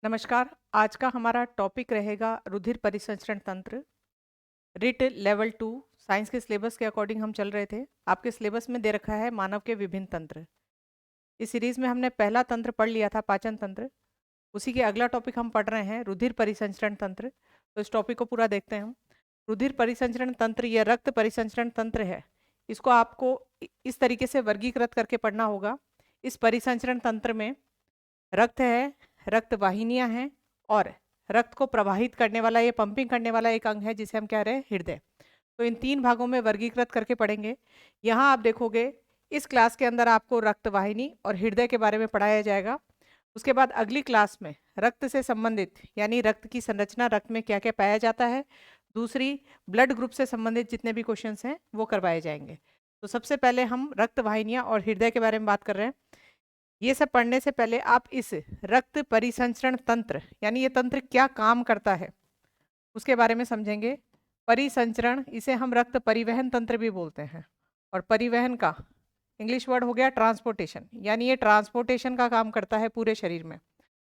नमस्कार। आज का हमारा टॉपिक रहेगा रुधिर परिसंचरण तंत्र। रिट लेवल 2 साइंस के सिलेबस के अकॉर्डिंग हम चल रहे थे। आपके सिलेबस में दे रखा है मानव के विभिन्न तंत्र। इस सीरीज में हमने पहला तंत्र पढ़ लिया था, पाचन तंत्र। उसी के अगला टॉपिक हम पढ़ रहे हैं रुधिर परिसंचरण तंत्र। तो इस टॉपिक को पूरा देखते हैं हम। रुधिर परिसंचरण तंत्र या रक्त परिसंचरण तंत्र है। इसको आपको इस तरीके से वर्गीकृत करके पढ़ना होगा। इस परिसंचरण तंत्र में रक्त है, रक्त वाहिनियां हैं और रक्त को प्रवाहित करने वाला, ये पंपिंग करने वाला एक अंग है जिसे हम कह रहे हैं हृदय। तो इन तीन भागों में वर्गीकृत करके पढ़ेंगे। यहाँ आप देखोगे इस क्लास के अंदर आपको रक्त वाहिनी और हृदय के बारे में पढ़ाया जाएगा। उसके बाद अगली क्लास में रक्त से संबंधित यानी रक्त की संरचना, रक्त में क्या क्या पाया जाता है, दूसरी ब्लड ग्रुप से संबंधित जितने भी क्वेश्चंस हैं वो करवाए जाएंगे। तो सबसे पहले हम रक्त वाहिनियां और हृदय के बारे में बात कर रहे हैं। ये सब पढ़ने से पहले आप इस रक्त परिसंचरण तंत्र यानी ये तंत्र क्या काम करता है उसके बारे में समझेंगे। परिसंचरण, इसे हम रक्त परिवहन तंत्र भी बोलते हैं। और परिवहन का इंग्लिश वर्ड हो गया ट्रांसपोर्टेशन, यानी ये ट्रांसपोर्टेशन का काम करता है पूरे शरीर में।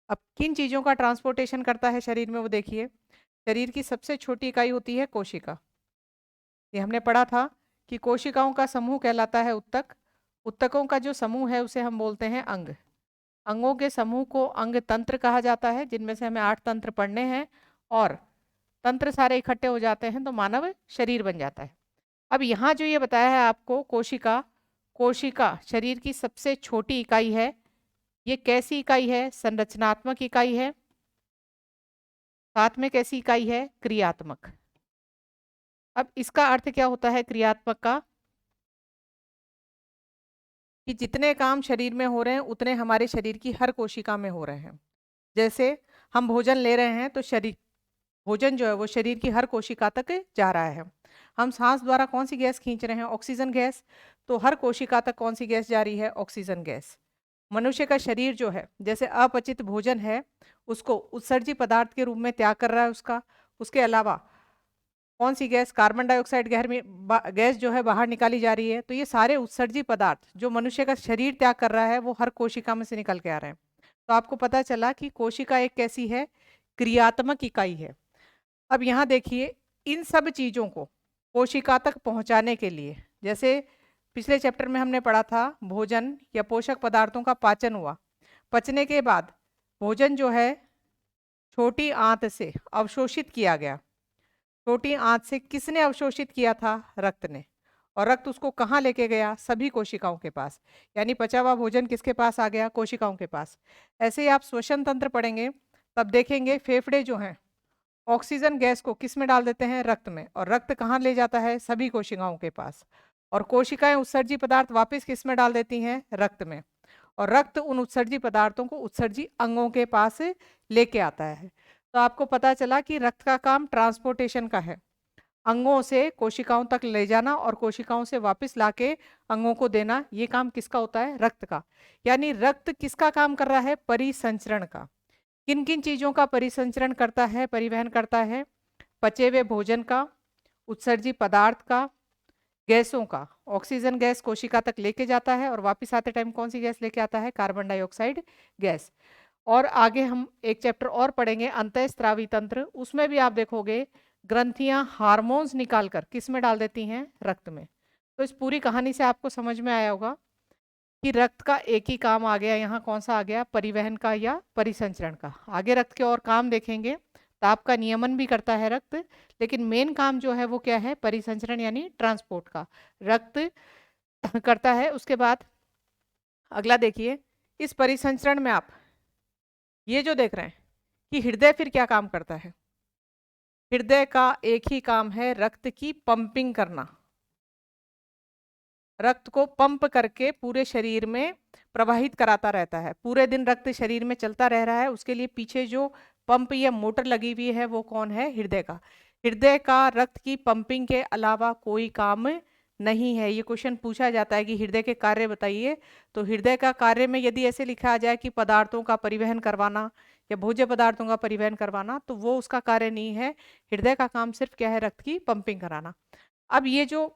अब किन चीज़ों का ट्रांसपोर्टेशन करता है शरीर में वो देखिए। शरीर की सबसे छोटी इकाई होती है कोशिका। ये हमने पढ़ा था कि कोशिकाओं का समूह कहलाता है उत्तक। उत्तकों का जो समूह है उसे हम बोलते हैं अंग। अंगों के समूह को अंग तंत्र कहा जाता है, जिनमें से हमें 8 तंत्र पढ़ने हैं। और तंत्र सारे इकट्ठे हो जाते हैं तो मानव शरीर बन जाता है। अब यहाँ जो ये बताया है आपको, कोशिका, कोशिका शरीर की सबसे छोटी इकाई है। ये कैसी इकाई है? संरचनात्मक इकाई है। साथ में कैसी इकाई है? क्रियात्मक। अब इसका अर्थ क्या होता है क्रियात्मक का? कि जितने काम शरीर में हो रहे हैं उतने हमारे शरीर की हर कोशिका में हो रहे हैं। जैसे हम भोजन ले रहे हैं तो शरीर, भोजन जो है वो शरीर की हर कोशिका तक जा रहा है। हम सांस द्वारा कौन सी गैस खींच रहे हैं? Oxygen gas. तो हर कोशिका तक कौन सी गैस जा रही है? Oxygen gas. मनुष्य का शरीर जो है, जैसे अपचित भोजन है उसको उत्सर्जी पदार्थ के रूप में त्याग कर रहा है उसका। उसके अलावा कौन सी गैस? कार्बन डाइऑक्साइड गैस जो है बाहर निकाली जा रही है। तो ये सारे उत्सर्जी पदार्थ जो मनुष्य का शरीर त्याग कर रहा है वो हर कोशिका में से निकल के आ रहे हैं। तो आपको पता चला कि कोशिका एक कैसी है? क्रियात्मक इकाई है। अब यहाँ देखिए, इन सब चीज़ों को कोशिका तक पहुँचाने के लिए, जैसे पिछले चैप्टर में हमने पढ़ा था, भोजन या पोषक पदार्थों का पाचन हुआ। पचने के बाद भोजन जो है छोटी आंत से अवशोषित किया गया। छोटी आंत से किसने अवशोषित किया था? रक्त ने। और रक्त उसको कहाँ लेके गया? सभी कोशिकाओं के पास। यानी पचा हुआ भोजन किसके पास आ गया? कोशिकाओं के पास। ऐसे ही आप श्वसन तंत्र पढ़ेंगे तब देखेंगे फेफड़े जो हैं ऑक्सीजन गैस को किस में डाल देते हैं? रक्त में। और रक्त कहाँ ले जाता है? सभी कोशिकाओं के पास। और कोशिकाएं उत्सर्जी पदार्थ वापस किस में डाल देती हैं? रक्त में। और रक्त उन उत्सर्जी पदार्थों को उत्सर्जी अंगों के पास लेके आता है। तो आपको पता चला कि रक्त का काम ट्रांसपोर्टेशन का है, अंगों से कोशिकाओं तक ले जाना और कोशिकाओं से वापस लाके अंगों को देना। ये काम किसका होता है? रक्त का। यानी रक्त किसका काम कर रहा है? परिसंचरण का। किन किन चीज़ों का परिसंचरण करता है, परिवहन करता है? पचे हुए भोजन का, उत्सर्जी पदार्थ का, गैसों का। ऑक्सीजन गैस कोशिका तक लेके जाता है और वापस आते टाइम कौन सी गैस लेके आता है? Carbon dioxide gas. और आगे हम एक चैप्टर और पढ़ेंगे अंतःस्रावी तंत्र। उसमें भी आप देखोगे ग्रंथियां हार्मोन्स निकालकर किस में डाल देती हैं? रक्त में। तो इस पूरी कहानी से आपको समझ में आया होगा कि रक्त का एक ही काम आ गया यहाँ। कौन सा आ गया? परिवहन का या परिसंचरण का। आगे रक्त के और काम देखेंगे। ताप का नियमन भी करता है रक्त, लेकिन मेन काम जो है वो क्या है? परिसंचरण यानी ट्रांसपोर्ट का रक्त करता है। उसके बाद अगला देखिए, इस परिसंचरण में आप ये जो देख रहे हैं कि हृदय फिर क्या काम करता है। हृदय का एक ही काम है, रक्त की पंपिंग करना। रक्त को पंप करके पूरे शरीर में प्रवाहित कराता रहता है। पूरे दिन रक्त शरीर में चलता रह रहा है, उसके लिए पीछे जो पंप या मोटर लगी हुई है वो कौन है? हृदय का। हृदय का रक्त की पंपिंग के अलावा कोई काम नहीं है। ये क्वेश्चन पूछा जाता है कि हृदय के कार्य बताइए। तो हृदय का कार्य में यदि ऐसे लिखा आ जाए कि पदार्थों का परिवहन करवाना या भोज्य पदार्थों का परिवहन करवाना, तो वो उसका कार्य नहीं है। हृदय का काम सिर्फ क्या है? रक्त की पंपिंग कराना। अब ये जो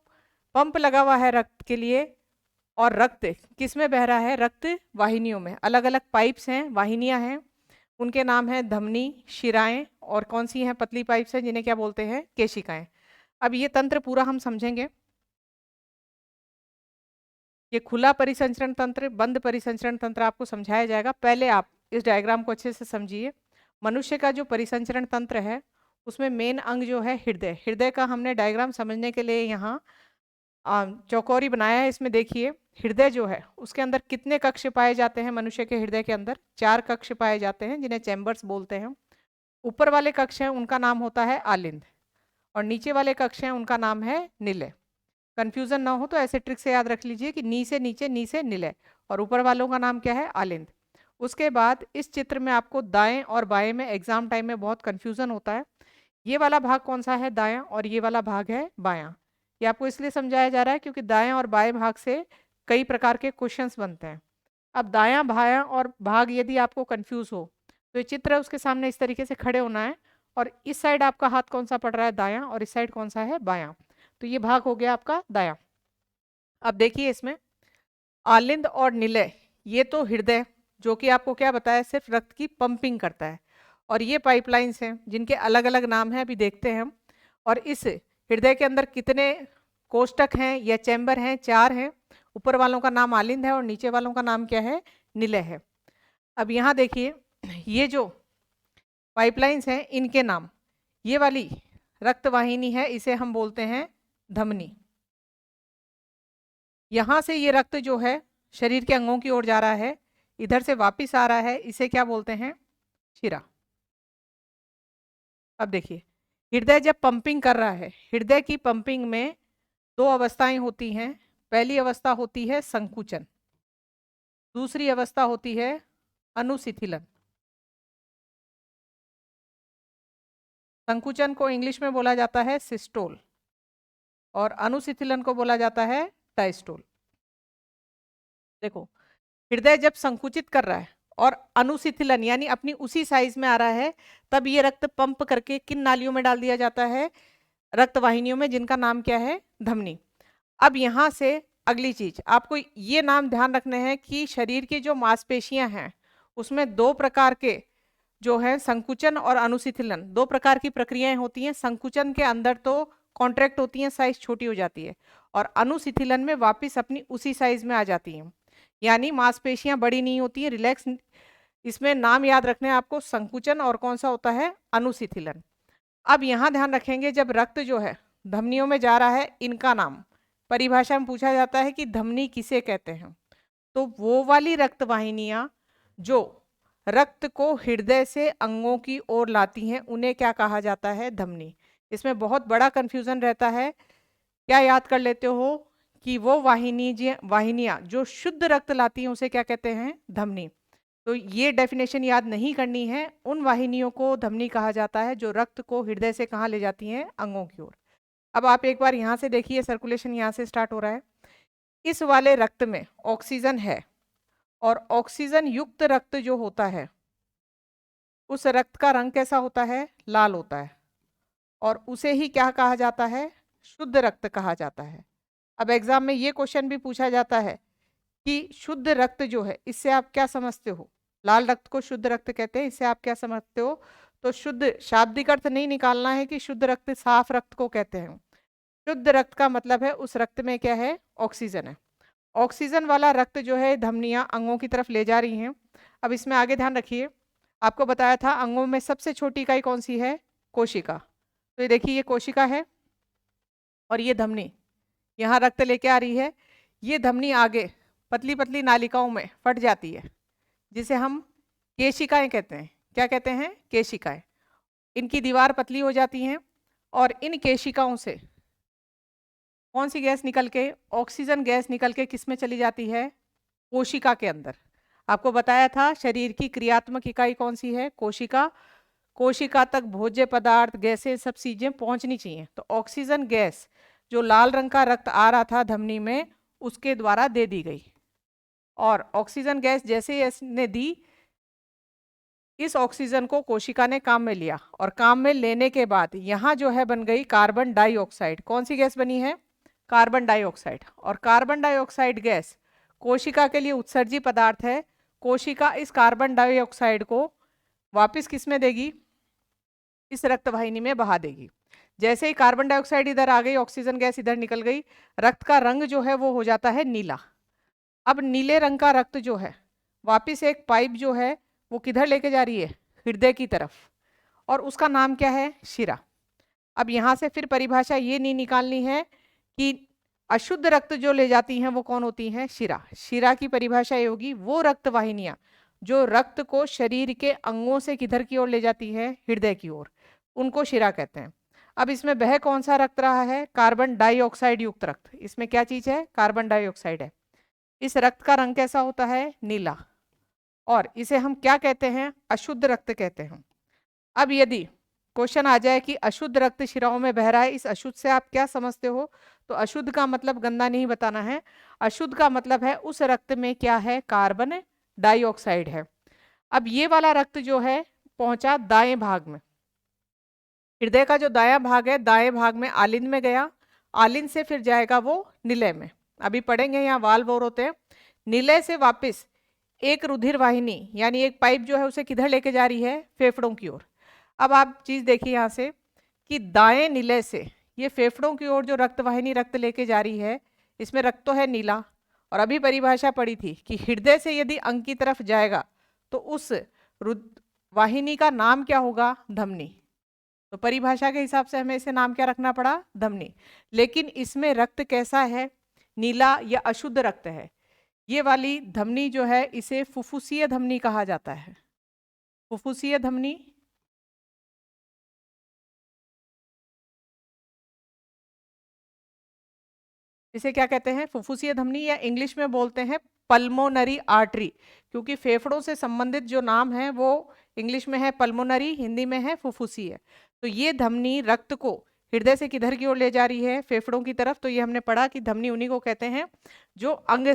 पंप लगा हुआ है रक्त के लिए, और रक्त किस में बह रहा है? रक्त वाहिनियों में। अलग अलग पाइप्स हैं, वाहिनियां हैं। उनके नाम हैं धमनी, शिराएं, और कौन सी हैं पतली पाइप्स हैं जिन्हें क्या बोलते हैं, केशिकाएं। अब ये तंत्र पूरा हम समझेंगे। ये खुला परिसंचरण तंत्र, बंद परिसंचरण तंत्र आपको समझाया जाएगा। पहले आप इस डायग्राम को अच्छे से समझिए। मनुष्य का जो परिसंचरण तंत्र है उसमें मेन अंग जो है हृदय, हृदय का हमने डायग्राम समझने के लिए यहाँ चौकोरी बनाया है। इसमें देखिए हृदय जो है उसके अंदर कितने कक्ष पाए जाते हैं। मनुष्य के हृदय के अंदर 4 कक्ष पाए जाते हैं जिन्हें चैम्बर्स बोलते हैं। ऊपर वाले कक्ष हैं उनका नाम होता है आलिंद, और नीचे वाले कक्ष हैं उनका नाम है निलय। कंफ्यूजन ना हो तो ऐसे ट्रिक से याद रख लीजिए कि नी से नीचे, नी से निलय, और ऊपर वालों का नाम क्या है, आलिंद। उसके बाद इस चित्र में आपको दाएं और बाएं में एग्जाम टाइम में बहुत कंफ्यूजन होता है। ये वाला भाग कौन सा है, दायां, और ये वाला भाग है बायां। ये आपको इसलिए समझाया जा रहा है क्योंकि दाएं और बाएं भाग से कई प्रकार के क्वेश्चंस बनते हैं। अब दायां बायां और भाग यदि आपको कंफ्यूज हो तो ये चित्र है उसके सामने इस तरीके से खड़े होना है, और इस साइड आपका हाथ कौन सा पड़ रहा है, दायां, और इस साइड कौन सा है, बायां। तो ये भाग हो गया आपका दायां। अब देखिए इसमें आलिंद और निलय, ये तो हृदय जो कि आपको क्या बताया, सिर्फ रक्त की पंपिंग करता है, और ये पाइपलाइंस हैं जिनके अलग अलग नाम हैं, अभी देखते हैं हम। और इस हृदय के अंदर कितने कोष्टक हैं या चैम्बर हैं, 4 हैं। ऊपर वालों का नाम आलिंद है और नीचे वालों का नाम क्या है, निलय है। अब यहाँ देखिए ये जो पाइपलाइंस हैं इनके नाम, ये वाली रक्तवाहिनी है इसे हम बोलते हैं धमनी। यहाँ से ये रक्त जो है शरीर के अंगों की ओर जा रहा है, इधर से वापस आ रहा है, इसे क्या बोलते हैं, शिरा। अब देखिए हृदय जब पंपिंग कर रहा है, हृदय की पंपिंग में 2 अवस्थाएं होती हैं। पहली अवस्था होती है संकुचन, दूसरी अवस्था होती है अनुशिथिलन। संकुचन को इंग्लिश में बोला जाता है सिस्टोल, और अनुशिथिलन को बोला जाता है डायस्टोल। देखो हृदय जब संकुचित कर रहा है और अनुशिथिलन यानी अपनी उसी साइज में आ रहा है, तब ये रक्त पंप करके किन नालियों में डाल दिया जाता है, रक्त वाहिनियों में, जिनका नाम क्या है, धमनी। अब यहाँ से अगली चीज आपको ये नाम ध्यान रखने हैं कि शरीर की जो मांसपेशियां हैं उसमें 2 प्रकार के जो है संकुचन और अनुशिथिलन, 2 प्रकार की प्रक्रियाएं होती हैं। संकुचन के अंदर तो कॉन्ट्रैक्ट होती हैं, साइज छोटी हो जाती है, और अनुशिथिलन में वापस अपनी उसी साइज में आ जाती हैं, यानी मांसपेशियां बड़ी नहीं होती है, रिलैक्स। इसमें नाम याद रखने हैं आपको, संकुचन और कौन सा होता है, अनुशिथिलन। अब यहाँ ध्यान रखेंगे जब रक्त जो है धमनियों में जा रहा है, इनका नाम परिभाषा में पूछा जाता है कि धमनी किसे कहते हैं, तो वो वाली रक्त वाहिनियां जो रक्त को हृदय से अंगों की ओर लाती हैं उन्हें क्या कहा जाता है, धमनी। इसमें बहुत बड़ा कंफ्यूजन रहता है। क्या याद कर लेते हो कि वो वाहिनियां जो शुद्ध रक्त लाती हैं उसे क्या कहते हैं, धमनी। तो ये डेफिनेशन याद नहीं करनी है, उन वाहिनियों को धमनी कहा जाता है जो रक्त को हृदय से कहाँ ले जाती हैं, अंगों की ओर। अब आप एक बार यहाँ से देखिए, सर्कुलेशन यहाँ से स्टार्ट हो रहा है। इस वाले रक्त में ऑक्सीजन है, और ऑक्सीजन युक्त रक्त जो होता है उस रक्त का रंग कैसा होता है, लाल होता है, और उसे ही क्या कहा जाता है, शुद्ध रक्त कहा जाता है। अब एग्जाम में ये क्वेश्चन भी पूछा जाता है कि शुद्ध रक्त जो है इससे आप क्या समझते हो, लाल रक्त को शुद्ध रक्त कहते हैं, इससे आप क्या समझते हो। तो शुद्ध शाब्दिक अर्थ नहीं निकालना है कि शुद्ध रक्त साफ रक्त को कहते हैं। शुद्ध रक्त का मतलब है उस रक्त में क्या है, ऑक्सीजन है। ऑक्सीजन वाला रक्त जो है धमनियां अंगों की तरफ ले जा रही हैं। अब इसमें आगे ध्यान रखिए, आपको बताया था अंगों में सबसे छोटी इकाई कौन सी है, कोशिका। तो ये देखिए ये कोशिका है और ये धमनी यहाँ रक्त लेके आ रही है। ये धमनी आगे पतली पतली नालिकाओं में फट जाती है जिसे हम केशिकाएं कहते हैं। क्या कहते हैं, केशिकाएं। इनकी दीवार पतली हो जाती हैं और इन केशिकाओं से कौन सी गैस निकल के, ऑक्सीजन गैस निकल के किस में चली जाती है, कोशिका के अंदर। आपको बताया था शरीर की क्रियात्मक इकाई कौन सी है, कोशिका। कोशिका तक भोज्य पदार्थ, गैसें, सब चीजें पहुंचनी चाहिए। तो ऑक्सीजन गैस जो लाल रंग का रक्त आ रहा था धमनी में उसके द्वारा दे दी गई, और ऑक्सीजन गैस जैसे ही इसने दी, इस ऑक्सीजन को कोशिका ने काम में लिया, और काम में लेने के बाद यहाँ जो है बन गई कार्बन डाइऑक्साइड। कौन सी गैस बनी है, कार्बन डाइऑक्साइड। और कार्बन डाइऑक्साइड गैस कोशिका के लिए उत्सर्जी पदार्थ है। कोशिका इस कार्बन डाइऑक्साइड को वापस किस में देगी, इस रक्त वाहिनी में बहा देगी। जैसे ही कार्बन डाइऑक्साइड इधर आ गई, ऑक्सीजन गैस इधर निकल गई, रक्त का रंग जो है वो हो जाता है नीला। अब नीले रंग का रक्त जो है वापिस एक पाइप जो है वो किधर लेके जा रही है, हृदय की तरफ, और उसका नाम क्या है, शिरा। अब यहाँ से फिर परिभाषा ये नहीं निकालनी है कि अशुद्ध रक्त जो ले जाती हैं वो कौन होती हैं, शिरा। शिरा की परिभाषा ये होगी वो रक्त वाहिनियां जो रक्त को शरीर के अंगों से किधर की ओर ले जाती है, हृदय की ओर, उनको शिरा कहते हैं। अब इसमें बह कौन सा रक्त रहा है, कार्बन डाइऑक्साइड युक्त रक्त। इसमें क्या चीज है, कार्बन डाइऑक्साइड है। इस रक्त का रंग कैसा होता है, नीला, और इसे हम क्या कहते हैं, अशुद्ध रक्त कहते हैं। अब यदि क्वेश्चन आ जाए कि अशुद्ध रक्त शिराओं में बह रहा है, इस अशुद्ध से आप क्या समझते हो, तो अशुद्ध का मतलब गंदा नहीं बताना है, अशुद्ध का मतलब है उस रक्त में क्या है, कार्बन डाइऑक्साइड है। अब ये वाला रक्त जो है पहुंचा दाएं भाग में, हृदय का जो दायां भाग है, दाएं भाग में आलिंद में गया, आलिंद से फिर जाएगा वो निलय में। अभी पढ़ेंगे यहाँ वाल्व और होते हैं। निलय से वापस एक रुधिर वाहिनी यानी एक पाइप जो है उसे किधर लेके जा रही है, फेफड़ों की ओर। अब आप चीज देखिए यहाँ से कि दाएं निलय से ये फेफड़ों की ओर जो रक्त वाहिनी रक्त लेके जा रही है, इसमें रक्त तो है नीला, और अभी परिभाषा पड़ी थी कि हृदय से यदि अंग की तरफ जाएगा तो उस वाहिनी का नाम क्या होगा, धमनी। तो परिभाषा के हिसाब से हमें इसे नाम क्या रखना पड़ा, धमनी। लेकिन इसमें रक्त कैसा है, नीला या अशुद्ध रक्त है। ये वाली धमनी जो है इसे फुफ्फुसीय धमनी कहा जाता है। फुफ्फुसीय धमनी, इसे क्या कहते हैं, फुफ्फुसीय धमनी, या इंग्लिश में बोलते हैं पल्मोनरी आर्टरी, क्योंकि फेफड़ों से संबंधित जो नाम है वो इंग्लिश में है पल्मोनरी, हिंदी में है फुफ्फुसीय। तो ये धमनी रक्त को हृदय से किधर की ओर ले जा रही है, फेफड़ों की तरफ। तो ये हमने पढ़ा कि धमनी उन्हीं को कहते हैं जो अंग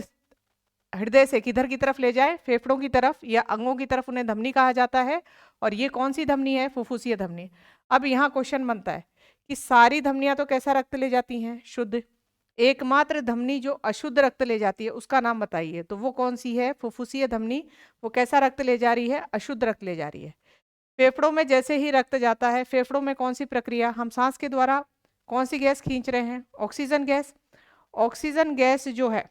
हृदय से किधर की तरफ ले जाए, फेफड़ों की तरफ या अंगों की तरफ, उन्हें धमनी कहा जाता है। और ये कौन सी धमनी है, फुफ्फुसीय धमनी। अब यहाँ क्वेश्चन बनता है कि सारी धमनियां तो कैसा रक्त ले जाती हैं, शुद्ध, एकमात्र धमनी जो अशुद्ध रक्त ले जाती है उसका नाम बताइए। तो वो कौन सी है, फुफ्फुसीय धमनी। वो कैसा रक्त ले जा रही है, अशुद्ध रक्त ले जा रही है। फेफड़ों में जैसे ही रक्त जाता है, फेफड़ों में कौन सी प्रक्रिया, हम सांस के द्वारा कौन सी गैस खींच रहे हैं, ऑक्सीजन गैस। ऑक्सीजन गैस जो है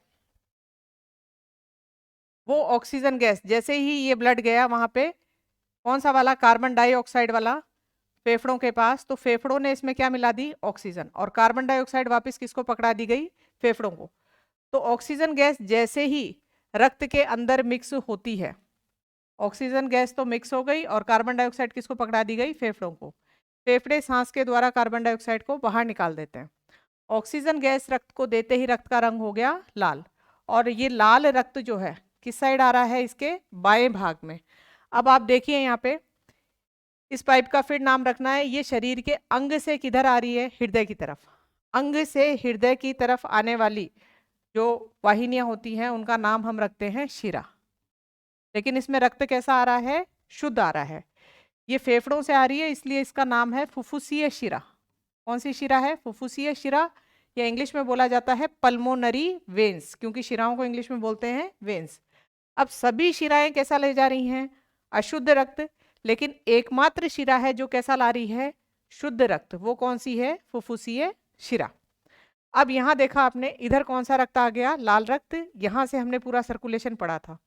वो ऑक्सीजन गैस जैसे ही ये ब्लड गया वहां पे कौन सा वाला, कार्बन डाइऑक्साइड वाला, फेफड़ों के पास, तो फेफड़ों ने इसमें क्या मिला दी, ऑक्सीजन, और कार्बन डाइऑक्साइड वापस किसको पकड़ा दी गई, फेफड़ों को। तो ऑक्सीजन गैस जैसे ही रक्त के अंदर मिक्स होती है, ऑक्सीजन गैस तो मिक्स हो गई और कार्बन डाइऑक्साइड किसको पकड़ा दी गई, फेफड़ों को। फेफड़े सांस के द्वारा कार्बन डाइऑक्साइड को बाहर निकाल देते हैं। ऑक्सीजन गैस रक्त को देते ही रक्त का रंग हो गया लाल, और ये लाल रक्त जो है किस साइड आ रहा है, इसके बाएं भाग में। अब आप देखिए यहाँ पे इस पाइप का फिर नाम रखना है, ये शरीर के अंग से किधर आ रही है, हृदय की तरफ। अंग से हृदय की तरफ आने वाली जो वाहिनियां होती हैं उनका नाम हम रखते हैं शिरा। लेकिन इसमें रक्त कैसा आ रहा है, शुद्ध आ रहा है। ये फेफड़ों से आ रही है इसलिए इसका नाम है फुफ्फुसीय शिरा। कौन सी शिरा है, फुफ्फुसीय शिरा, या इंग्लिश में बोला जाता है पल्मोनरी वेन्स, क्योंकि शिराओं को इंग्लिश में बोलते हैं वेन्स। अब सभी शिराएं कैसा ले जा रही हैं, अशुद्ध रक्त, लेकिन एकमात्र शिरा है जो कैसा ला रही है, शुद्ध रक्त। वो कौन सी है, फुफ्फुसीय शिरा। अब यहाँ देखा आपने, इधर कौन सा रक्त आ गया, लाल रक्त। यहाँ से हमने पूरा सर्कुलेशन पढ़ा था।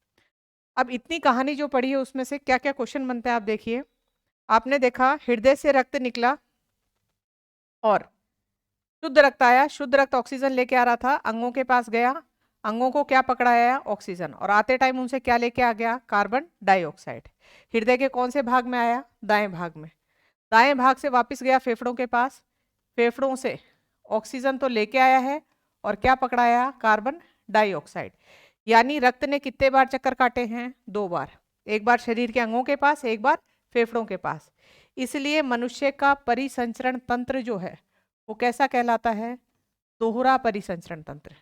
अब इतनी कहानी जो पढ़ी है उसमें से क्या क्या क्वेश्चन बनते हैं आप देखिए। आपने देखा हृदय से रक्त निकला और शुद्ध रक्त आया, शुद्ध रक्त ऑक्सीजन लेके आ रहा था, अंगों के पास गया, अंगों को क्या पकड़ाया, ऑक्सीजन, और आते टाइम उनसे क्या लेके आ गया, कार्बन डाइऑक्साइड। हृदय के कौन से भाग में आया, दाएं भाग में। दाएं भाग से वापस गया फेफड़ों के पास, फेफड़ों से ऑक्सीजन तो लेके आया है और क्या पकड़ाया, कार्बन डाइऑक्साइड। यानी रक्त ने कितने बार चक्कर काटे हैं, 2 बार। एक बार शरीर के अंगों के पास, एक बार फेफड़ों के पास। इसलिए मनुष्य का परिसंचरण तंत्र जो है वो कैसा कहलाता है, दोहरा परिसंचरण तंत्र।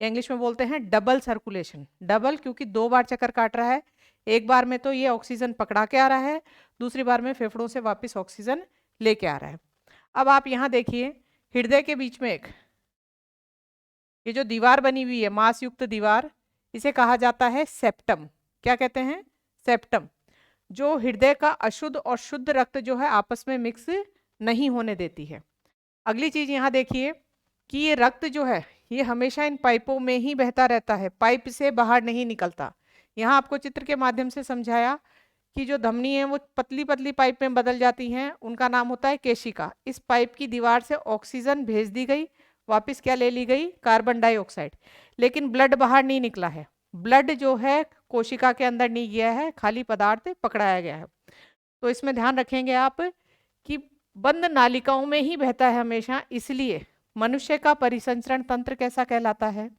इंग्लिश में बोलते हैं डबल सर्कुलेशन। डबल क्योंकि 2 बार चक्कर काट रहा है, एक बार में तो ये ऑक्सीजन पकड़ा के आ रहा है, दूसरी बार में फेफड़ों से वापस ऑक्सीजन लेके आ रहा है। अब आप यहाँ देखिए हृदय के बीच में एक ये जो दीवार बनी हुई है, मांस युक्त दीवार, इसे कहा जाता है सेप्टम। क्या कहते हैं, सेप्टम। जो हृदय का अशुद्ध और शुद्ध रक्त जो है आपस में मिक्स नहीं होने देती है। अगली चीज यहाँ देखिए कि ये रक्त जो है ये हमेशा इन पाइपों में ही बहता रहता है, पाइप से बाहर नहीं निकलता। यहाँ आपको चित्र के माध्यम से समझाया कि जो धमनी है वो पतली पतली पाइप में बदल जाती हैं, उनका नाम होता है केशिका। इस पाइप की दीवार से ऑक्सीजन भेज दी गई, वापस क्या ले ली गई, कार्बन डाइऑक्साइड, लेकिन ब्लड बाहर नहीं निकला है। ब्लड जो है कोशिका के अंदर नहीं गया है, खाली पदार्थ पकड़ाया गया है। तो इसमें ध्यान रखेंगे आप कि बंद नालिकाओं में ही बहता है हमेशा, इसलिए मनुष्य का परिसंचरण तंत्र कैसा कहलाता है,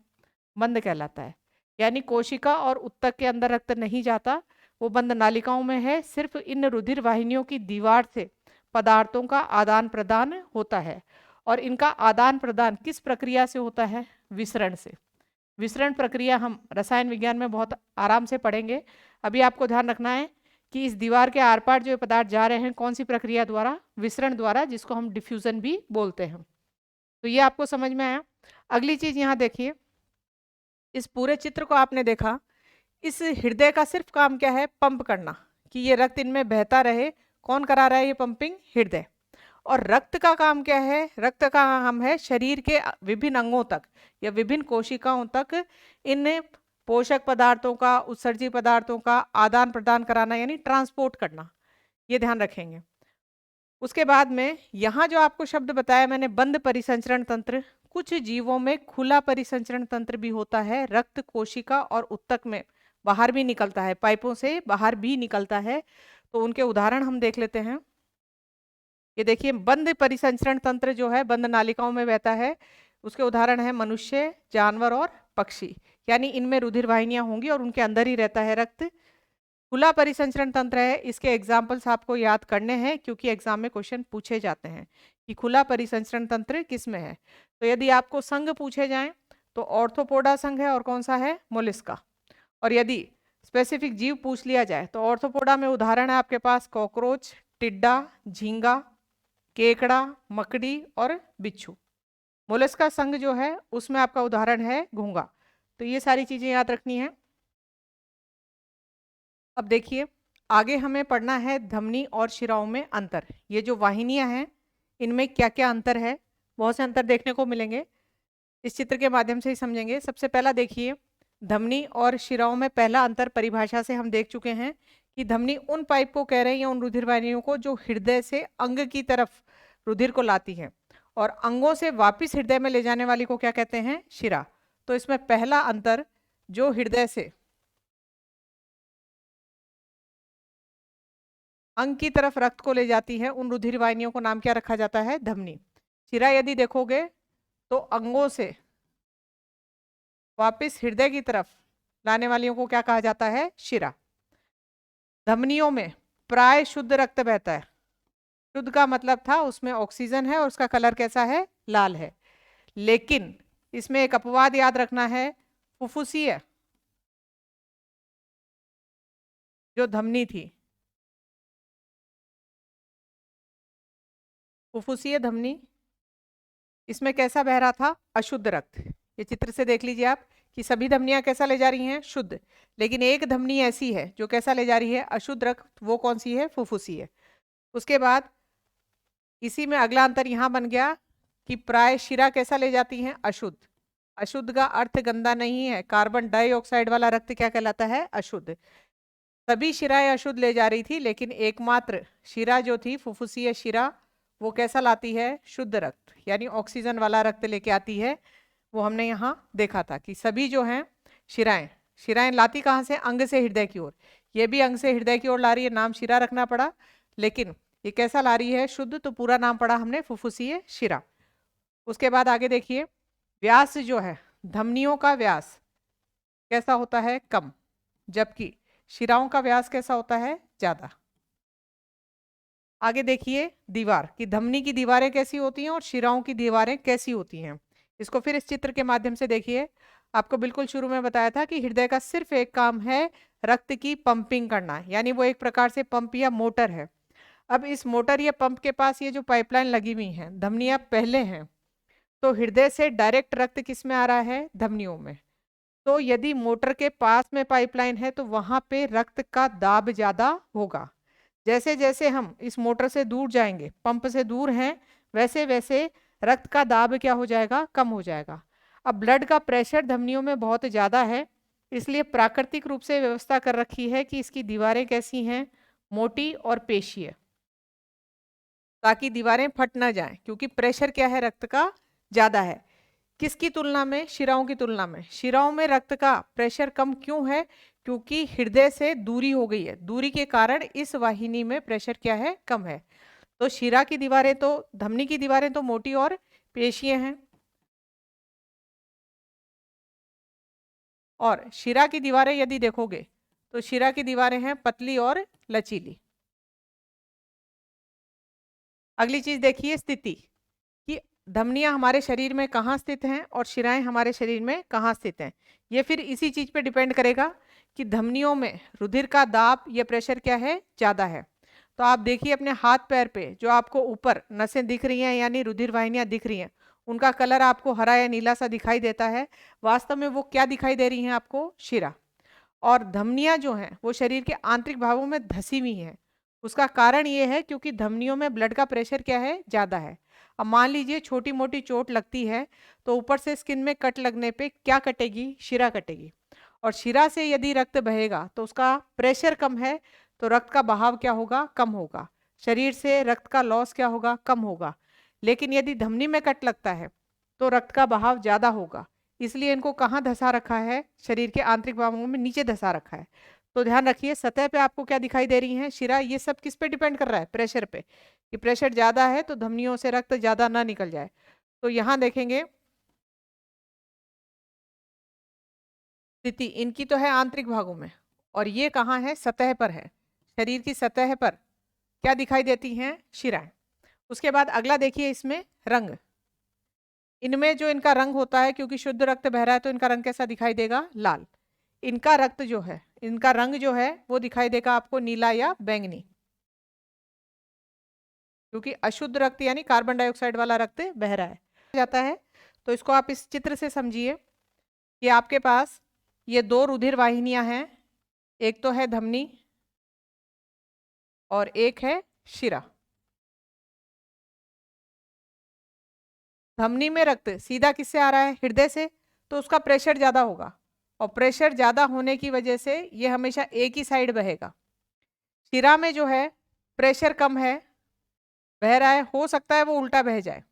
बंद कहलाता है। यानी कोशिका और उत्तक के अंदर रक्त नहीं जाता, वो बंद नालिकाओं में है। सिर्फ इन रुधिर वाहिनियों की दीवार से पदार्थों का आदान प्रदान होता है, और इनका आदान प्रदान किस प्रक्रिया से होता है, विसरण से। विसरण प्रक्रिया हम रसायन विज्ञान में बहुत आराम से पढ़ेंगे। अभी आपको ध्यान रखना है कि इस दीवार के आर पार जो पदार्थ जा रहे हैं कौन सी प्रक्रिया द्वारा, विसरण द्वारा, जिसको हम डिफ्यूजन भी बोलते हैं। तो ये आपको समझ में आया। अगली चीज यहाँ देखिए, इस पूरे चित्र को आपने देखा, इस हृदय का सिर्फ काम क्या है, पंप करना, कि ये रक्त इनमें बहता रहे। कौन करा रहा है ये पंपिंग, हृदय। और रक्त का काम क्या है, रक्त का काम है शरीर के विभिन्न अंगों तक या विभिन्न कोशिकाओं तक इन पोषक पदार्थों का, उत्सर्जित पदार्थों का आदान प्रदान कराना, यानी ट्रांसपोर्ट करना। ये ध्यान रखेंगे। उसके बाद में यहाँ जो आपको शब्द बताया मैंने, बंद परिसंचरण तंत्र, कुछ जीवों में खुला परिसंचरण तंत्र भी होता है। रक्त कोशिका और उत्तक में बाहर भी निकलता है, पाइपों से बाहर भी निकलता है। तो उनके उदाहरण हम देख लेते हैं। ये देखिए, बंद परिसंचरण तंत्र जो है बंद नालिकाओं में बहता है, उसके उदाहरण है मनुष्य, जानवर और पक्षी। यानी इनमें रुधिर वाहिनियां होंगी और उनके अंदर ही रहता है रक्त। खुला परिसंचरण तंत्र है, इसके एग्जाम्पल्स आपको याद करने हैं क्योंकि एग्जाम में क्वेश्चन पूछे जाते हैं कि खुला परिसंचरण तंत्र किस में है। तो यदि आपको संघ पूछे जाएं तो ऑर्थोपोडा संघ है, और कौन सा है, मोलिस्का। और यदि स्पेसिफिक जीव पूछ लिया जाए तो ऑर्थोपोडा में उदाहरण है आपके पास कॉकरोच, टिड्डा, झींगा, केकड़ा, मकड़ी और बिच्छू। मोलस्का संघ जो है उसमें आपका उदाहरण है घोंघा। तो ये सारी चीजें याद रखनी है। अब देखिए, आगे हमें पढ़ना है धमनी और शिराओं में अंतर। ये जो वाहिनियां हैं इनमें क्या क्या अंतर है, बहुत से अंतर देखने को मिलेंगे, इस चित्र के माध्यम से ही समझेंगे। सबसे पहला देखिए, धमनी और शिराओं में पहला अंतर परिभाषा से हम देख चुके हैं कि धमनी उन पाइप को कह रहे हैं या उन रुधिर वाहिनियों को जो हृदय से अंग की तरफ रुधिर को लाती हैं, और अंगों से वापिस हृदय में ले जाने वाली को क्या कहते हैं, शिरा। तो इसमें पहला अंतर, जो हृदय से अंग की तरफ रक्त को ले जाती है, उन रुधिर वाहिनियों को नाम क्या रखा जाता है, धमनी। शिरा यदि देखोगे तो अंगों से वापिस हृदय की तरफ लाने वालियों को क्या कहा जाता है, शिरा। धमनियों में प्राय शुद्ध रक्त बहता है। शुद्ध का मतलब था उसमें ऑक्सीजन है और उसका कलर कैसा है, लाल है। लेकिन इसमें एक अपवाद याद रखना है, फुफ्फुसीय जो धमनी थी, फुफ्फुसीय धमनी, इसमें कैसा बह रहा था, अशुद्ध रक्त। ये चित्र से देख लीजिए आप कि सभी धमनियां कैसा ले जा रही हैं, शुद्ध। लेकिन एक धमनी ऐसी है जो कैसा ले जा रही है, अशुद्ध रक्त। वो कौन सी है, फुफ्फुसीय। उसके बाद इसी में अगला अंतर यहाँ बन गया कि प्राय शिरा कैसा ले जाती हैं, अशुद्ध। अशुद्ध का अर्थ गंदा नहीं है, कार्बन डाइऑक्साइड वाला रक्त क्या कहलाता है, अशुद्ध। सभी शिराएं अशुद्ध ले जा रही थी, लेकिन एकमात्र शिरा जो थी, फुफ्फुसीय शिरा, वो कैसा लाती है, शुद्ध रक्त, यानी ऑक्सीजन वाला रक्त लेके आती है। वो हमने यहाँ देखा था कि सभी जो हैं शिराएं, शिराएं लाती कहाँ से, अंग से हृदय की ओर। ये भी अंग से हृदय की ओर ला रही है, नाम शिरा रखना पड़ा। लेकिन ये कैसा ला रही है, शुद्ध, तो पूरा नाम पड़ा हमने फुफ्फुसीय शिरा। उसके बाद आगे देखिए, व्यास जो है, धमनियों का व्यास कैसा होता है, कम, जबकि शिराओं का व्यास कैसा होता है, ज्यादा। आगे देखिए दीवार की, धमनी की दीवारें कैसी होती हैं और शिराओं की दीवारें कैसी होती हैं। इसको फिर इस चित्र के माध्यम से देखिए। आपको बिल्कुल शुरू में बताया था कि हृदय का सिर्फ एक काम है, रक्त की पंपिंग करना, यानी वो एक प्रकार से पंप या मोटर है। अब इस मोटर या पंप के पास ये जो पाइपलाइन लगी हुई है, धमनियां पहले हैं, तो हृदय से डायरेक्ट रक्त किस में आ रहा है, धमनियों में। तो यदि मोटर के पास में पाइपलाइन है तो वहां पे रक्त का दाब ज्यादा होगा। जैसे जैसे हम इस मोटर से दूर जाएंगे, पंप से दूर हैं, वैसे वैसे रक्त का दाब क्या हो जाएगा, कम हो जाएगा। अब ब्लड का प्रेशर धमनियों में बहुत ज्यादा है, इसलिए प्राकृतिक रूप से व्यवस्था कर रखी है कि इसकी दीवारें कैसी हैं, मोटी और पेशीय, ताकि दीवारें फट ना जाएं, क्योंकि प्रेशर क्या है रक्त का ज्यादा है। किसकी तुलना में, शिराओं की तुलना में। शिराओं में रक्त का प्रेशर कम क्यों है, क्योंकि हृदय से दूरी हो गई है, दूरी के कारण इस वाहिनी में प्रेशर क्या है, कम है। तो शिरा की दीवारें तो, धमनी की दीवारें तो मोटी और पेशीय हैं, और शिरा की दीवारें यदि देखोगे तो शिरा की दीवारें हैं पतली और लचीली। अगली चीज देखिए, स्थिति, कि धमनियां हमारे शरीर में कहाँ स्थित हैं और शिराएं हमारे शरीर में कहाँ स्थित हैं। ये फिर इसी चीज पे डिपेंड करेगा कि धमनियों में रुधिर का दाब या प्रेशर क्या है, ज्यादा है। तो आप देखिए अपने हाथ पैर पे जो आपको ऊपर नसें दिख रही हैं, यानी रुधिर वाहिनियां दिख रही हैं, उनका कलर आपको हरा या नीला सा दिखाई देता है, वास्तव में वो क्या दिखाई दे रही हैं आपको, शिरा। और धमनियां जो हैं वो शरीर के आंतरिक भागों में धसी हुई हैं। उसका कारण ये है क्योंकि धमनियों में ब्लड का प्रेशर क्या है, ज़्यादा है। अब मान लीजिए छोटी मोटी चोट लगती है तो ऊपर से स्किन में कट लगने पे क्या कटेगी, शिरा कटेगी। और शिरा से यदि रक्त बहेगा तो उसका प्रेशर कम है, तो रक्त का बहाव क्या होगा, कम होगा। शरीर से रक्त का लॉस क्या होगा, कम होगा। लेकिन यदि धमनी में कट लगता है तो रक्त का बहाव ज़्यादा होगा। इसलिए इनको कहाँ धसा रखा है, शरीर के आंतरिक भागों में नीचे धसा रखा है। तो ध्यान रखिए, सतह पे आपको क्या दिखाई दे रही हैं, शिरा। ये सब किस पे डिपेंड कर रहा है, प्रेशर पे, कि प्रेशर ज्यादा है तो धमनियों से रक्त ज्यादा ना निकल जाए। तो यहाँ देखेंगे स्थिति इनकी तो है आंतरिक भागों में, और ये कहाँ है, सतह पर है। शरीर की सतह पर क्या दिखाई देती हैं, शिराएं। उसके बाद अगला देखिए, इसमें रंग। इनमें जो इनका रंग होता है, क्योंकि शुद्ध रक्त बह रहा है तो इनका रंग कैसा दिखाई देगा, लाल। इनका रक्त जो है, इनका रंग जो है वो दिखाई देगा आपको नीला या बैंगनी, क्योंकि अशुद्ध रक्त यानी कार्बन डाइऑक्साइड वाला रक्त बह रहा है जाता है। तो इसको आप इस चित्र से समझिए कि आपके पास ये दो रुधिर वाहिनियां हैं, एक तो है धमनी और एक है शिरा। धमनी में रक्त सीधा किससे आ रहा है, हृदय से, तो उसका प्रेशर ज्यादा होगा, और प्रेशर ज्यादा होने की वजह से ये हमेशा एक ही साइड बहेगा। शिरा में जो है प्रेशर कम है, बह रहा है, हो सकता है वो उल्टा बह जाए,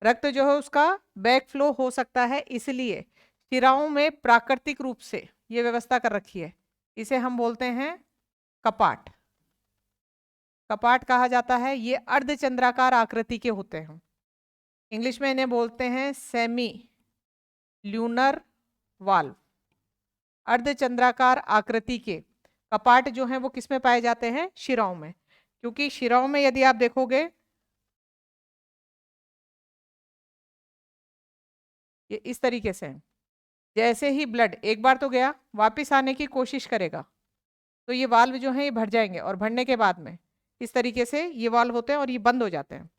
रक्त जो है उसका बैक फ्लो हो सकता है। इसलिए शिराओं में प्राकृतिक रूप से ये व्यवस्था कर रखी है, इसे हम बोलते हैं कपाट। कपाट कहा जाता है। ये अर्धचंद्राकार आकृति के होते हैं, इंग्लिश में इन्हें बोलते हैं सेमी ल्यूनर वाल्व। अर्धचंद्राकार आकृति के कपाट जो हैं वो किस में पाए जाते हैं, शिराओं में। क्योंकि शिराओं में यदि आप देखोगे ये इस तरीके से है, जैसे ही ब्लड एक बार तो गया, वापिस आने की कोशिश करेगा तो ये वाल्व जो है ये भर जाएंगे, और भरने के बाद में इस तरीके से ये वाल्व होते हैं और ये बंद हो जाते हैं,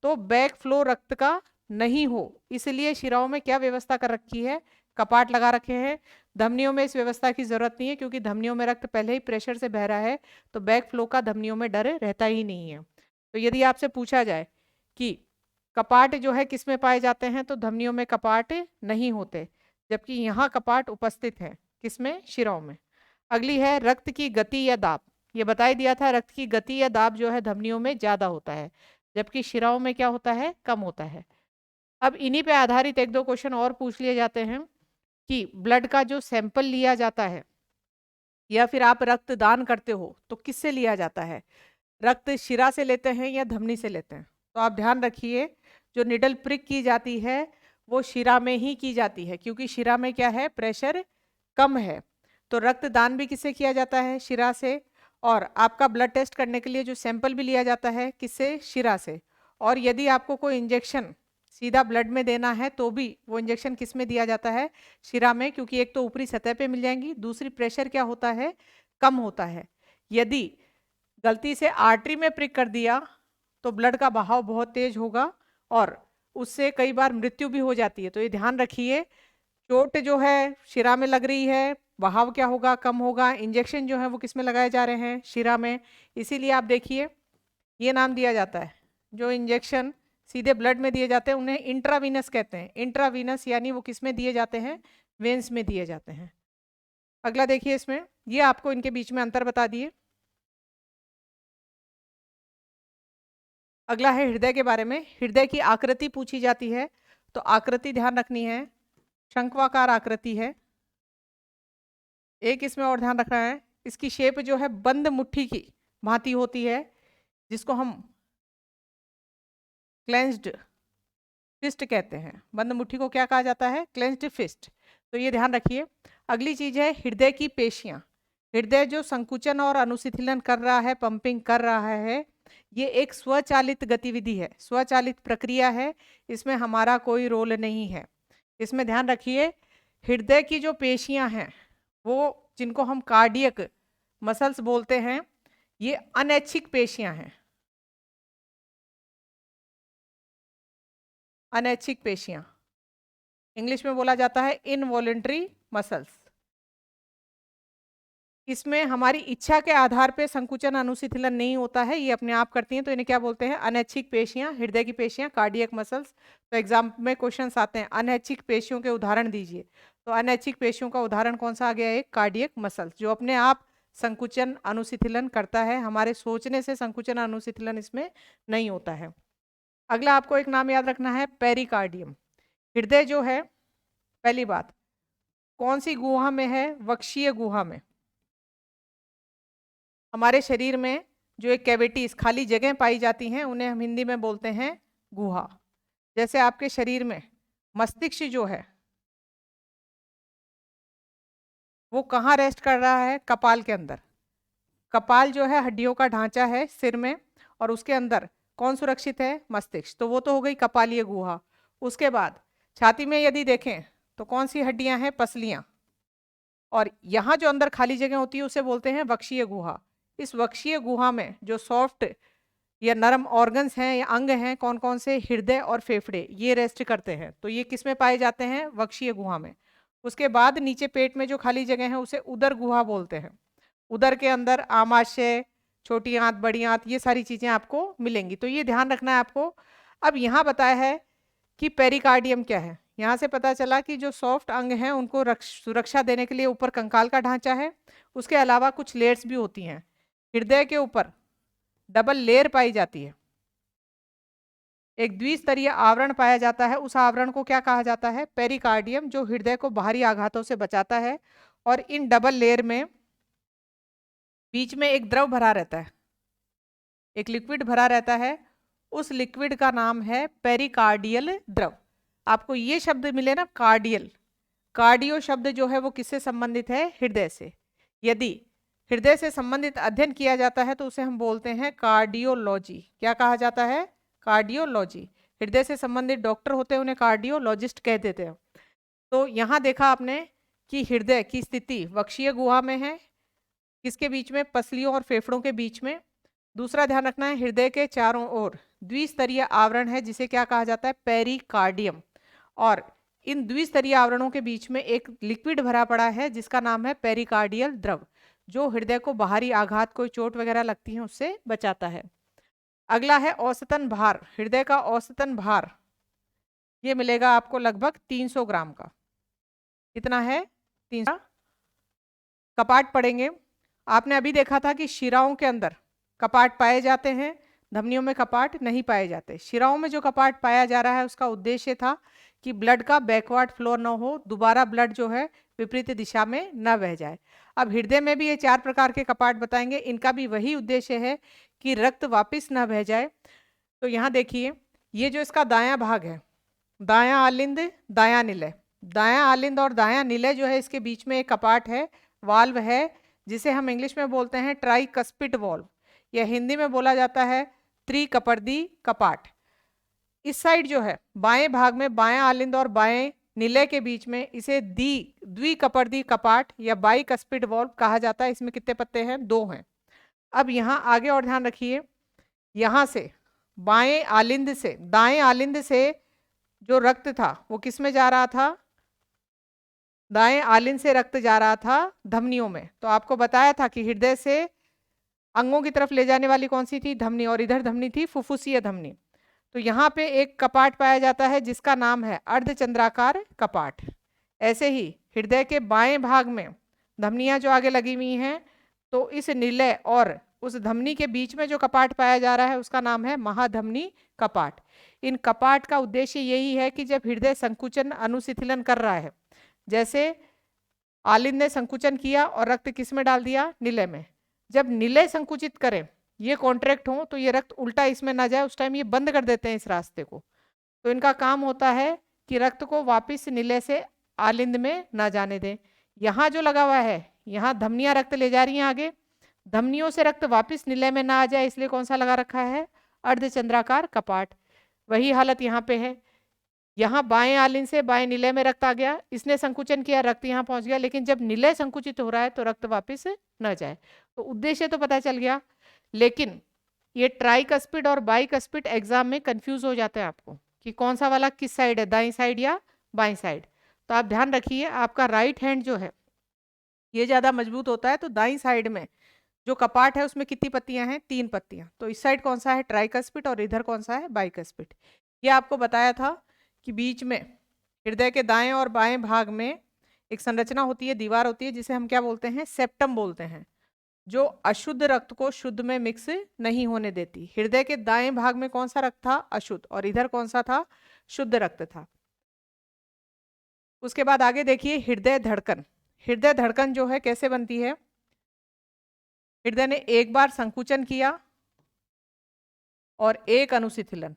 तो बैक फ्लो रक्त का नहीं हो, इसलिए शिराओं में क्या व्यवस्था कर रखी है, कपाट लगा रखे हैं। धमनियों में इस व्यवस्था की जरूरत नहीं है, क्योंकि धमनियों में रक्त पहले ही प्रेशर से बह रहा है, तो बैक फ्लो का धमनियों में डर रहता ही नहीं है। तो यदि आपसे पूछा जाए कि कपाट जो है किस में पाए जाते हैं, तो धमनियों में कपाट नहीं होते, जबकि यहाँ कपाट उपस्थित है, किसमें, शिराओं में। अगली है रक्त की गति या दाब। ये बता ही दिया था, रक्त की गति या दाब जो है धमनियों में ज्यादा होता है, जबकि शिराओं में क्या होता है, कम होता है। अब इन्हीं पे आधारित एक दो क्वेश्चन और पूछ लिए जाते हैं कि ब्लड का जो सैंपल लिया जाता है या फिर आप रक्त दान करते हो तो किससे लिया जाता है, रक्त शिरा से लेते हैं या धमनी से लेते हैं। तो आप ध्यान रखिए, जो निडल प्रिक की जाती है वो शिरा में ही की जाती है, क्योंकि शिरा में क्या है, प्रेशर कम है। तो रक्तदान भी किससे किया जाता है, शिरा से। और आपका ब्लड टेस्ट करने के लिए जो सैंपल भी लिया जाता है, किससे, शिरा से। और यदि आपको कोई इंजेक्शन सीधा ब्लड में देना है तो भी वो इंजेक्शन किस में दिया जाता है, शिरा में, क्योंकि एक तो ऊपरी सतह पे मिल जाएंगी, दूसरी प्रेशर क्या होता है, कम होता है। यदि गलती से आर्टरी में प्रिक कर दिया तो ब्लड का बहाव बहुत तेज होगा और उससे कई बार मृत्यु भी हो जाती है। तो ये ध्यान रखिए, चोट जो है शिरा में लग रही है, बहाव क्या होगा, कम होगा। इंजेक्शन जो है वो किस में लगाए जा रहे हैं, शिरा में। इसीलिए आप देखिए ये नाम दिया जाता है, जो इंजेक्शन सीधे ब्लड में दिए जाते हैं उन्हें इंट्रावीनस कहते हैं। इंट्रावीनस यानी वो किस में दिए जाते हैं, वेन्स में दिए जाते हैं। अगला देखिए, इसमें ये आपको इनके बीच में अंतर बता दिए। अगला है हृदय के बारे में। हृदय की आकृति पूछी जाती है, तो आकृति ध्यान रखनी है, शंक्वाकार आकृति है। एक इसमें और ध्यान रखना है, इसकी शेप जो है बंद मुट्ठी की भांति होती है, जिसको हम क्लेंस्ड फिस्ट कहते हैं। बंद मुट्ठी को क्या कहा जाता है, क्लेंस्ड फिस्ट। तो ये ध्यान रखिए। अगली चीज है हृदय की पेशियां। हृदय जो संकुचन और अनुशीतलन कर रहा है, पंपिंग कर रहा है, ये एक स्वचालित गतिविधि है, स्वचालित प्रक्रिया है, इसमें हमारा कोई रोल नहीं है। इसमें ध्यान रखिए, हृदय की जो पेशियां हैं वो जिनको हम कार्डियक मसल्स बोलते हैं, ये अनैच्छिक पेशियां हैं। अनैच्छिक पेशियां इंग्लिश में बोला जाता है इनवॉलेंट्री मसल्स। इसमें हमारी इच्छा के आधार पे संकुचन अनुशीतलन नहीं होता है, ये अपने आप करती हैं, तो इन्हें क्या बोलते हैं, अनैच्छिक पेशियां। हृदय की पेशियां कार्डियक मसल्स। तो एग्जाम में क्वेश्चंस आते हैं, अनैच्छिक पेशियों के उदाहरण दीजिए। तो अनैच्छिक पेशियों का उदाहरण कौन सा आ गया, एक कार्डियक मसल्स, जो अपने आप संकुचन अनुशीतलन करता है। हमारे सोचने से संकुचन अनुशीतलन इसमें नहीं होता है। अगला आपको एक नाम याद रखना है, पेरिकार्डियम। हृदय जो है, पहली बात, कौन सी गुहा में है, वक्षीय गुहा में। हमारे शरीर में जो एक कैविटीज, खाली जगह पाई जाती हैं, उन्हें हम हिंदी में बोलते हैं गुहा। जैसे आपके शरीर में मस्तिष्क जो है वो कहाँ रेस्ट कर रहा है, कपाल के अंदर। कपाल जो है हड्डियों का ढांचा है सिर में, और उसके अंदर कौन सुरक्षित है, मस्तिष्क। तो वो तो हो गई कपालीय गुहा। उसके बाद छाती में यदि देखें तो कौन सी हड्डियां हैं, पसलियां। और यहाँ जो अंदर खाली जगह होती है उसे बोलते हैं वक्षीय गुहा। इस वक्षीय गुहा में जो सॉफ्ट या नरम ऑर्गन्स हैं या अंग हैं, कौन कौन से, हृदय और फेफड़े, ये रेस्ट करते हैं। तो ये किस में पाए जाते हैं, वक्षीय गुहा में। उसके बाद नीचे पेट में जो खाली जगह है उसे उदर गुहा बोलते हैं। उदर के अंदर आमाशय, छोटी आंत, बड़ी आंत, ये सारी चीजें आपको मिलेंगी। तो ये ध्यान रखना है आपको। अब यहाँ बताया है कि पेरिकार्डियम क्या है। यहाँ से पता चला कि जो सॉफ्ट अंग हैं उनको सुरक्षा देने के लिए ऊपर कंकाल का ढांचा है, उसके अलावा कुछ लेयर्स भी होती हैं। हृदय के ऊपर डबल लेयर पाई जाती है, एक द्विस्तरीय आवरण पाया जाता है। उस आवरण को क्या कहा जाता है, पेरिकार्डियम, जो हृदय को बाहरी आघातों से बचाता है। और इन डबल लेयर में बीच में एक द्रव भरा रहता है, एक लिक्विड भरा रहता है। उस लिक्विड का नाम है पेरिकार्डियल द्रव। आपको ये शब्द मिले ना, कार्डियल, कार्डियो शब्द जो है वो किससे संबंधित है, हृदय से। यदि हृदय से संबंधित अध्ययन किया जाता है तो उसे हम बोलते हैं कार्डियोलॉजी। क्या कहा जाता है, कार्डियोलॉजी। हृदय से संबंधित डॉक्टर होते हैं उन्हें कार्डियोलॉजिस्ट कह देते हैं। तो यहाँ देखा आपने कि हृदय की स्थिति वक्षीय गुहा में है, किसके बीच में, पसलियों और फेफड़ों के बीच में। दूसरा ध्यान रखना है, हृदय के चारों ओर द्विस्तरीय आवरण है जिसे क्या कहा जाता है, पेरिकार्डियम। और इन द्विस्तरीय आवरणों के बीच में एक लिक्विड भरा पड़ा है जिसका नाम है पेरिकार्डियल द्रव, जो हृदय को बाहरी आघात, कोई चोट वगैरह लगती है उससे बचाता है। अगला है औसतन भार। हृदय का औसतन भार ये मिलेगा आपको लगभग 300 ग्राम का। कितना है, 300। कपाट पढ़ेंगे। आपने अभी देखा था कि शिराओं के अंदर कपाट पाए जाते हैं, धमनियों में कपाट नहीं पाए जाते। शिराओं में जो कपाट पाया जा रहा है उसका उद्देश्य था कि ब्लड का बैकवर्ड फ्लो न हो, दोबारा ब्लड जो है विपरीत दिशा में न बह जाए। अब हृदय में भी ये 4 प्रकार के कपाट बताएंगे, इनका भी वही उद्देश्य है कि रक्त वापस न बह जाए। तो यहाँ देखिए, ये जो इसका दायां भाग है, दायां आलिंद, दायां निलय। दायां आलिंद और दायां निलय जो है इसके बीच में एक कपाट है, वाल्व है, जिसे हम इंग्लिश में बोलते हैं ट्राइकस्पिड वाल्व, या हिंदी में बोला जाता है त्रिकपर्दी कपाट। इस साइड जो है बाएं भाग में, बायां आलिंद और बाएं निलय के बीच में, इसे द्विकपर्दी कपाट या बाइकस्पिड वाल्व कहा जाता है। इसमें कितने पत्ते हैं, 2 हैं। अब यहाँ आगे और ध्यान रखिए, यहाँ से बाएं आलिंद से, दाएं आलिंद से जो रक्त था वो किस में जा रहा था, दाएं आलिन से रक्त जा रहा था धमनियों में, तो आपको बताया था कि हृदय से अंगों की तरफ ले जाने वाली कौन सी थी, धमनी, और इधर धमनी थी फुफ्फुसीय धमनी। तो यहाँ पे एक कपाट पाया जाता है जिसका नाम है अर्धचंद्राकार कपाट। ऐसे ही हृदय के बाएं भाग में धमनियां जो आगे लगी हुई हैं, तो इस निलय और उस धमनी के बीच में जो कपाट पाया जा रहा है उसका नाम है महाधमनी कपाट। इन कपाट का उद्देश्य यही है कि जब हृदय संकुचन अनुशिथिलन कर रहा है, जैसे आलिंद ने संकुचन किया और रक्त किस में डाल दिया, निलय में, जब निलय संकुचित करें, ये कॉन्ट्रैक्ट हो, तो ये रक्त उल्टा इसमें ना जाए, उस टाइम ये बंद कर देते हैं इस रास्ते को। तो इनका काम होता है कि रक्त को वापस निलय से आलिंद में ना जाने दें। यहाँ जो लगा हुआ है, यहाँ धमनियां रक्त ले जा रही हैं आगे, धमनियों से रक्त वापस निलय में ना आ जाए इसलिए कौन सा लगा रखा है, अर्धचंद्राकार कपाट। वही हालत यहाँ पे है, यहाँ बाएं आलिन से बाएं निलय में रक्त आ गया, इसने संकुचन किया, रक्त यहाँ पहुंच गया, लेकिन जब निलय संकुचित हो रहा है तो रक्त वापस न जाए। तो उद्देश्य तो पता चल गया, लेकिन ये ट्राइकस्पिड और बाइकस्पिड एग्जाम में कंफ्यूज हो जाते हैं आपको कि कौन सा वाला किस साइड है, दाईं साइड या बाईं साइड। तो आप ध्यान रखिए, आपका राइट हैंड जो है ये ज़्यादा मजबूत होता है, तो दाईं साइड में जो कपाट है उसमें कितनी पत्तियां हैं, 3 पत्तियां। तो इस साइड कौन सा है, ट्राइकस्पिड, और इधर कौन सा है, बाइकस्पिड। ये आपको बताया था कि बीच में हृदय के दाएं और बाएं भाग में एक संरचना होती है, दीवार होती है, जिसे हम क्या बोलते हैं, सेप्टम बोलते हैं, जो अशुद्ध रक्त को शुद्ध में मिक्स नहीं होने देती। हृदय के दाएं भाग में कौन सा रक्त था, अशुद्ध, और इधर कौन सा था, शुद्ध रक्त था। उसके बाद आगे देखिए हृदय धड़कन। हृदय धड़कन जो है कैसे बनती है, हृदय ने एक बार संकुचन किया और एक अनुशिथिलन,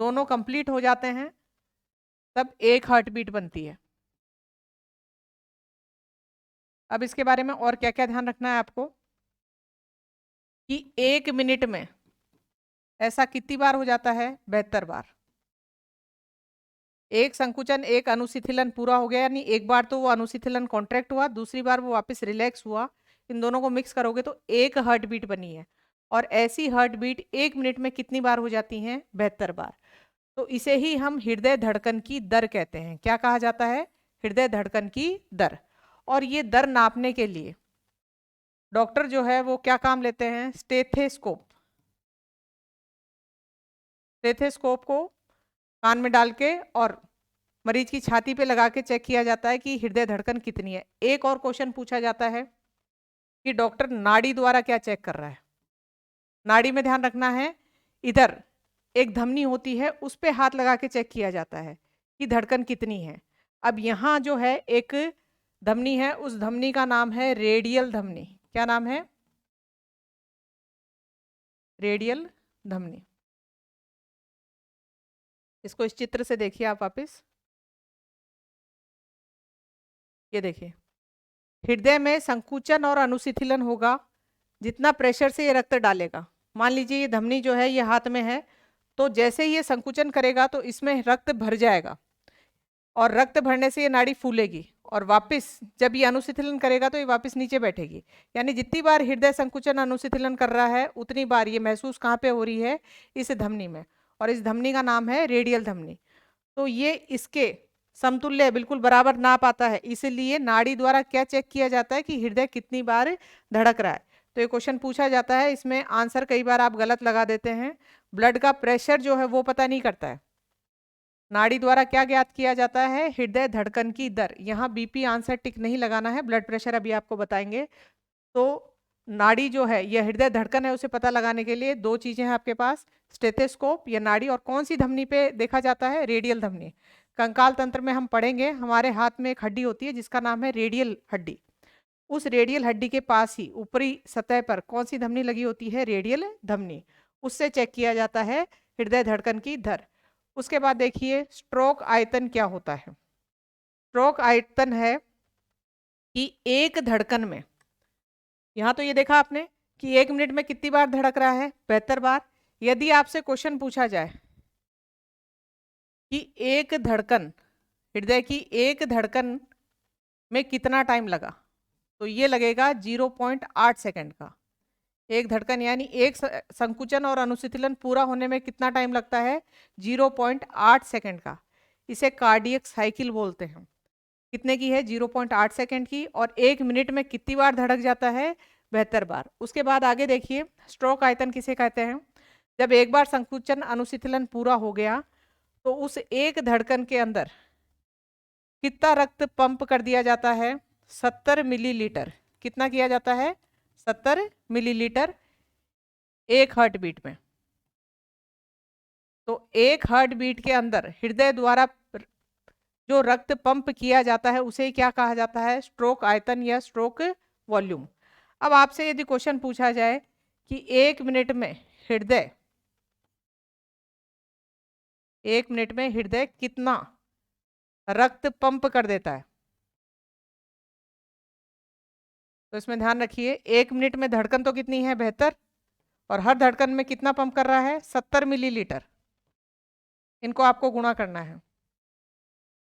दोनों कंप्लीट हो जाते हैं, तब एक हार्ट बीट बनती है। अब इसके बारे में और क्या क्या ध्यान रखना है आपको, कि 1 मिनट में ऐसा कितनी बार हो जाता है, 72 बार। एक संकुचन एक अनुशिथिलन पूरा हो गया, यानी एक बार तो वो अनुशिथिलन कॉन्ट्रैक्ट हुआ, दूसरी बार वो वापस रिलैक्स हुआ, इन दोनों को मिक्स करोगे तो एक हार्ट बीट बनी है। और ऐसी हार्ट बीट 1 मिनट में कितनी बार हो जाती हैं, 72 बार। तो इसे ही हम हृदय धड़कन की दर कहते हैं। क्या कहा जाता है, हृदय धड़कन की दर। और ये दर नापने के लिए डॉक्टर जो है वो क्या काम लेते हैं, स्टेथोस्कोप। स्टेथोस्कोप को कान में डाल के और मरीज की छाती पे लगा के चेक किया जाता है कि हृदय धड़कन कितनी है। एक और क्वेश्चन पूछा जाता है कि डॉक्टर नाड़ी द्वारा क्या चेक कर रहा है। नाड़ी में ध्यान रखना है, इधर एक धमनी होती है, उस पे हाथ लगा के चेक किया जाता है कि धड़कन कितनी है। अब यहाँ जो है एक धमनी है, उस धमनी का नाम है रेडियल धमनी। क्या नाम है, रेडियल धमनी। इसको इस चित्र से देखिए आप वापस, ये देखिए हृदय में संकुचन और अनुशिथिलन होगा, जितना प्रेशर से ये रक्त डालेगा। मान लीजिए ये धमनी जो है ये हाथ में है, तो जैसे ही ये संकुचन करेगा तो इसमें रक्त भर जाएगा, और रक्त भरने से ये नाड़ी फूलेगी, और वापस जब ये अनुशिथिलन करेगा तो ये वापस नीचे बैठेगी। यानी जितनी बार हृदय संकुचन अनुशिथिलन कर रहा है उतनी बार ये महसूस कहाँ पे हो रही है, इस धमनी में, और इस धमनी का नाम है रेडियल धमनी। तो ये इसके समतुल्य बिल्कुल बराबर नाप आता है, इसलिए नाड़ी द्वारा क्या चेक किया जाता है कि हृदय कितनी बार धड़क रहा है। तो ये क्वेश्चन पूछा जाता है, इसमें आंसर कई बार आप गलत लगा देते हैं। ब्लड का प्रेशर जो है वो पता नहीं करता है, नाड़ी द्वारा क्या ज्ञात किया जाता है, हृदय धड़कन की दर। यहाँ बीपी आंसर टिक नहीं लगाना है, ब्लड प्रेशर अभी आपको बताएंगे। तो नाड़ी जो है यह हृदय धड़कन है, उसे पता लगाने के लिए 2 चीजें हैं आपके पास, स्टेथोस्कोप या नाड़ी, और कौन सी धमनी पे देखा जाता है, रेडियल धमनी। कंकाल तंत्र में हम पढ़ेंगे, हमारे हाथ में एक हड्डी होती है जिसका नाम है रेडियल हड्डी। उस रेडियल हड्डी के पास ही ऊपरी सतह पर कौन सी धमनी लगी होती है, रेडियल धमनी। उससे चेक किया जाता है हृदय धड़कन की दर। उसके बाद देखिए स्ट्रोक आयतन क्या होता है। स्ट्रोक आयतन है कि एक धड़कन में, यहाँ तो ये देखा आपने कि 1 मिनट में कितनी बार धड़क रहा है, 72 बार। यदि आपसे क्वेश्चन पूछा जाए कि एक धड़कन, हृदय की एक धड़कन में कितना टाइम लगा, तो ये लगेगा 0.8 सेकंड का। एक धड़कन यानी एक संकुचन और अनुशीतलन पूरा होने में कितना टाइम लगता है? 0.8 सेकंड का। इसे कार्डियक साइकिल बोलते हैं। कितने की है? 0.8 सेकंड की। और 1 मिनट में कितनी बार धड़क जाता है? 72 बार। उसके बाद आगे देखिए, स्ट्रोक आयतन किसे कहते हैं? जब एक बार संकुचन अनुशीतलन पूरा हो गया तो उस एक धड़कन के अंदर कितना रक्त पंप कर दिया जाता है? 70 मिलीलीटर। कितना किया जाता है? 70 मिलीलीटर एक हार्ट बीट में। तो एक हार्ट बीट के अंदर हृदय द्वारा जो रक्त पंप किया जाता है उसे क्या कहा जाता है? स्ट्रोक आयतन या स्ट्रोक वॉल्यूम। अब आपसे यदि क्वेश्चन पूछा जाए कि 1 मिनट में हृदय 1 मिनट में हृदय कितना रक्त पंप कर देता है, तो इसमें ध्यान रखिए 1 मिनट में धड़कन तो कितनी है? 72। और हर धड़कन में कितना पंप कर रहा है? 70 मिलीलीटर। इनको आपको गुणा करना है।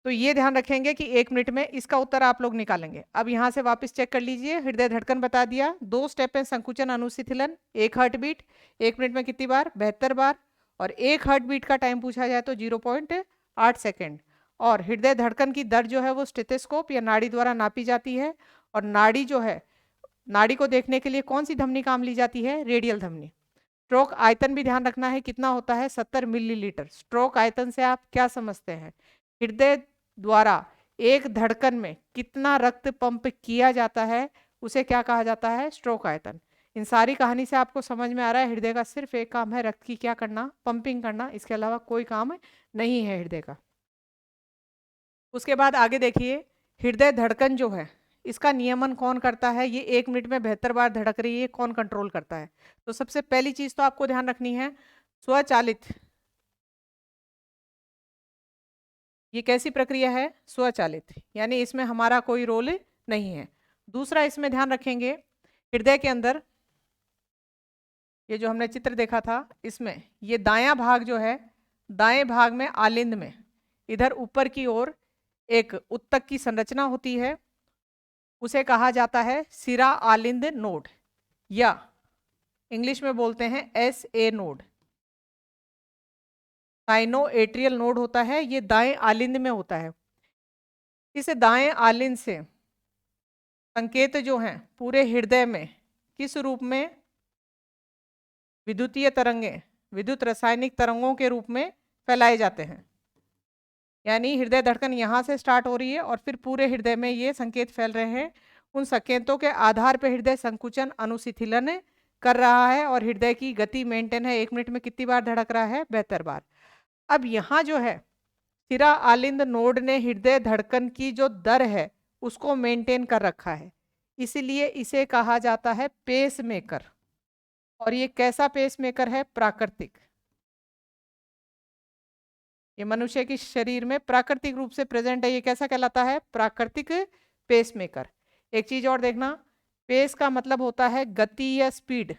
तो ये ध्यान रखेंगे कि 1 मिनट में इसका उत्तर आप लोग निकालेंगे। अब यहाँ से वापस चेक कर लीजिए, हृदय धड़कन बता दिया, 2 स्टेप है संकुचन अनुशीतलन, एक हार्ट बीट, 1 मिनट में कितनी बार? 72 बार। और एक हार्ट बीट का टाइम पूछा जाए तो 0.8 सेकेंड। और हृदय धड़कन की दर जो है वो स्टेथोस्कोप या नाड़ी द्वारा नापी जाती है। और नाड़ी जो है, नाड़ी को देखने के लिए कौन सी धमनी काम ली जाती है? रेडियल धमनी। स्ट्रोक आयतन भी ध्यान रखना है, कितना होता है? 70 मिलीलीटर। स्ट्रोक आयतन से आप क्या समझते हैं? हृदय द्वारा एक धड़कन में कितना रक्त पंप किया जाता है उसे क्या कहा जाता है? स्ट्रोक आयतन। इन सारी कहानी से आपको समझ में आ रहा है हृदय का सिर्फ एक काम है रक्त की क्या करना? पंपिंग करना। इसके अलावा कोई काम नहीं है हृदय का। उसके बाद आगे देखिए, हृदय धड़कन जो है इसका नियमन कौन करता है? ये 1 मिनट में 72 बार धड़क रही है, कौन कंट्रोल करता है? तो सबसे पहली चीज तो आपको ध्यान रखनी है, स्वचालित। ये कैसी प्रक्रिया है? स्वचालित, यानी इसमें हमारा कोई रोल नहीं है। दूसरा इसमें ध्यान रखेंगे, हृदय के अंदर ये जो हमने चित्र देखा था, इसमें ये दायां भाग जो है, दाएं भाग में आलिंद में इधर ऊपर की ओर एक उत्तक की संरचना होती है, उसे कहा जाता है सिरा आलिंद नोड, या इंग्लिश में बोलते हैं SA node. Cyano atrial node होता है, ये दाएं आलिंद में होता है। इस दाएं आलिंद से संकेत जो हैं पूरे हृदय में किस रूप में? विद्युतीय तरंगे, विद्युत रासायनिक तरंगों के रूप में फैलाए जाते हैं। यानी हृदय धड़कन यहाँ से स्टार्ट हो रही है और फिर पूरे हृदय में ये संकेत फैल रहे हैं। उन संकेतों के आधार पर हृदय संकुचन अनुशीतलन कर रहा है और हृदय की गति मेंटेन है। 1 मिनट में कितनी बार धड़क रहा है? 72 बार। अब यहाँ जो है सिरा आलिंद नोड ने हृदय धड़कन की जो दर है उसको मेंटेन कर रखा है, इसलिए इसे कहा जाता है पेस मेकर। और ये कैसा पेस मेकर है? प्राकृतिक। ये मनुष्य के शरीर में प्राकृतिक रूप से प्रेजेंट है, ये कैसा कहलाता है? प्राकृतिक पेस मेकर। एक चीज और देखना, पेस का मतलब होता है गति या स्पीड,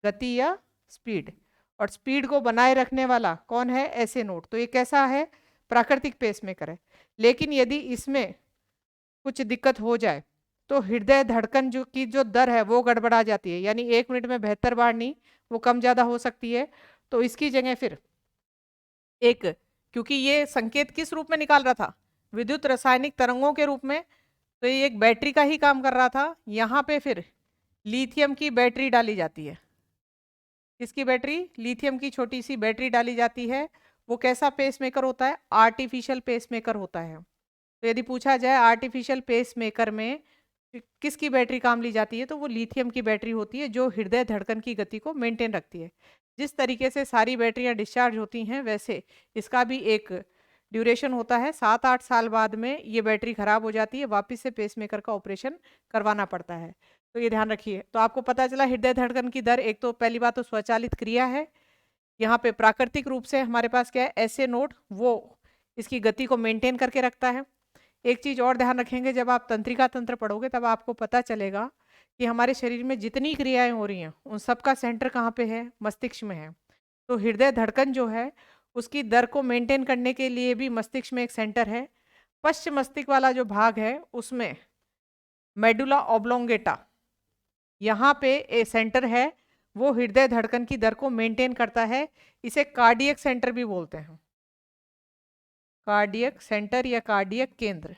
गति या स्पीड, और स्पीड को बनाए रखने वाला कौन है? ऐसे नोड। तो ये कैसा है? प्राकृतिक पेस मेकर है। लेकिन यदि इसमें कुछ दिक्कत हो जाए तो हृदय धड़कन जो की जो दर है वो गड़बड़ा जाती है, यानी 1 मिनट में 72 बार नहीं, वो कम ज़्यादा हो सकती है। तो इसकी जगह फिर एक, क्योंकि ये संकेत किस रूप में निकाल रहा था? विद्युत रासायनिक तरंगों के रूप में, तो ये एक बैटरी का ही काम कर रहा था। यहाँ पे फिर लिथियम की बैटरी डाली जाती है। किसकी बैटरी? लिथियम की छोटी सी बैटरी डाली जाती है। वो कैसा पेस मेकर होता है? आर्टिफिशियल पेस मेकर होता है। तो यदि पूछा जाए आर्टिफिशियल पेस मेकर में किसकी बैटरी काम ली जाती है, तो वो लिथियम की बैटरी होती है जो हृदय धड़कन की गति को मेंटेन रखती है। जिस तरीके से सारी बैटरियां डिस्चार्ज होती हैं वैसे इसका भी एक ड्यूरेशन होता है, 7-8 साल बाद में ये बैटरी खराब हो जाती है, वापस से पेसमेकर का ऑपरेशन करवाना पड़ता है। तो ये ध्यान रखिए। तो आपको पता चला हृदय धड़कन की दर, एक तो पहली बात तो स्वचालित क्रिया है, यहाँ पे प्राकृतिक रूप से हमारे पास क्या है? ऐसे नोड, वो इसकी गति को मेंटेन करके रखता है। एक चीज और ध्यान रखेंगे, जब आप तंत्रिका तंत्र पढ़ोगे तब आपको पता चलेगा कि हमारे शरीर में जितनी क्रियाएं हो रही हैं उन सबका सेंटर कहाँ पे है? मस्तिष्क में है। तो हृदय धड़कन जो है उसकी दर को मेंटेन करने के लिए भी मस्तिष्क में एक सेंटर है। पश्चिम मस्तिष्क वाला जो भाग है उसमें मेडुला ऑब्लोंगेटा यहाँ पे ए सेंटर है, वो हृदय धड़कन की दर को मेंटेन करता है। इसे कार्डियक सेंटर भी बोलते हैं, कार्डियक सेंटर या कार्डियक केंद्र।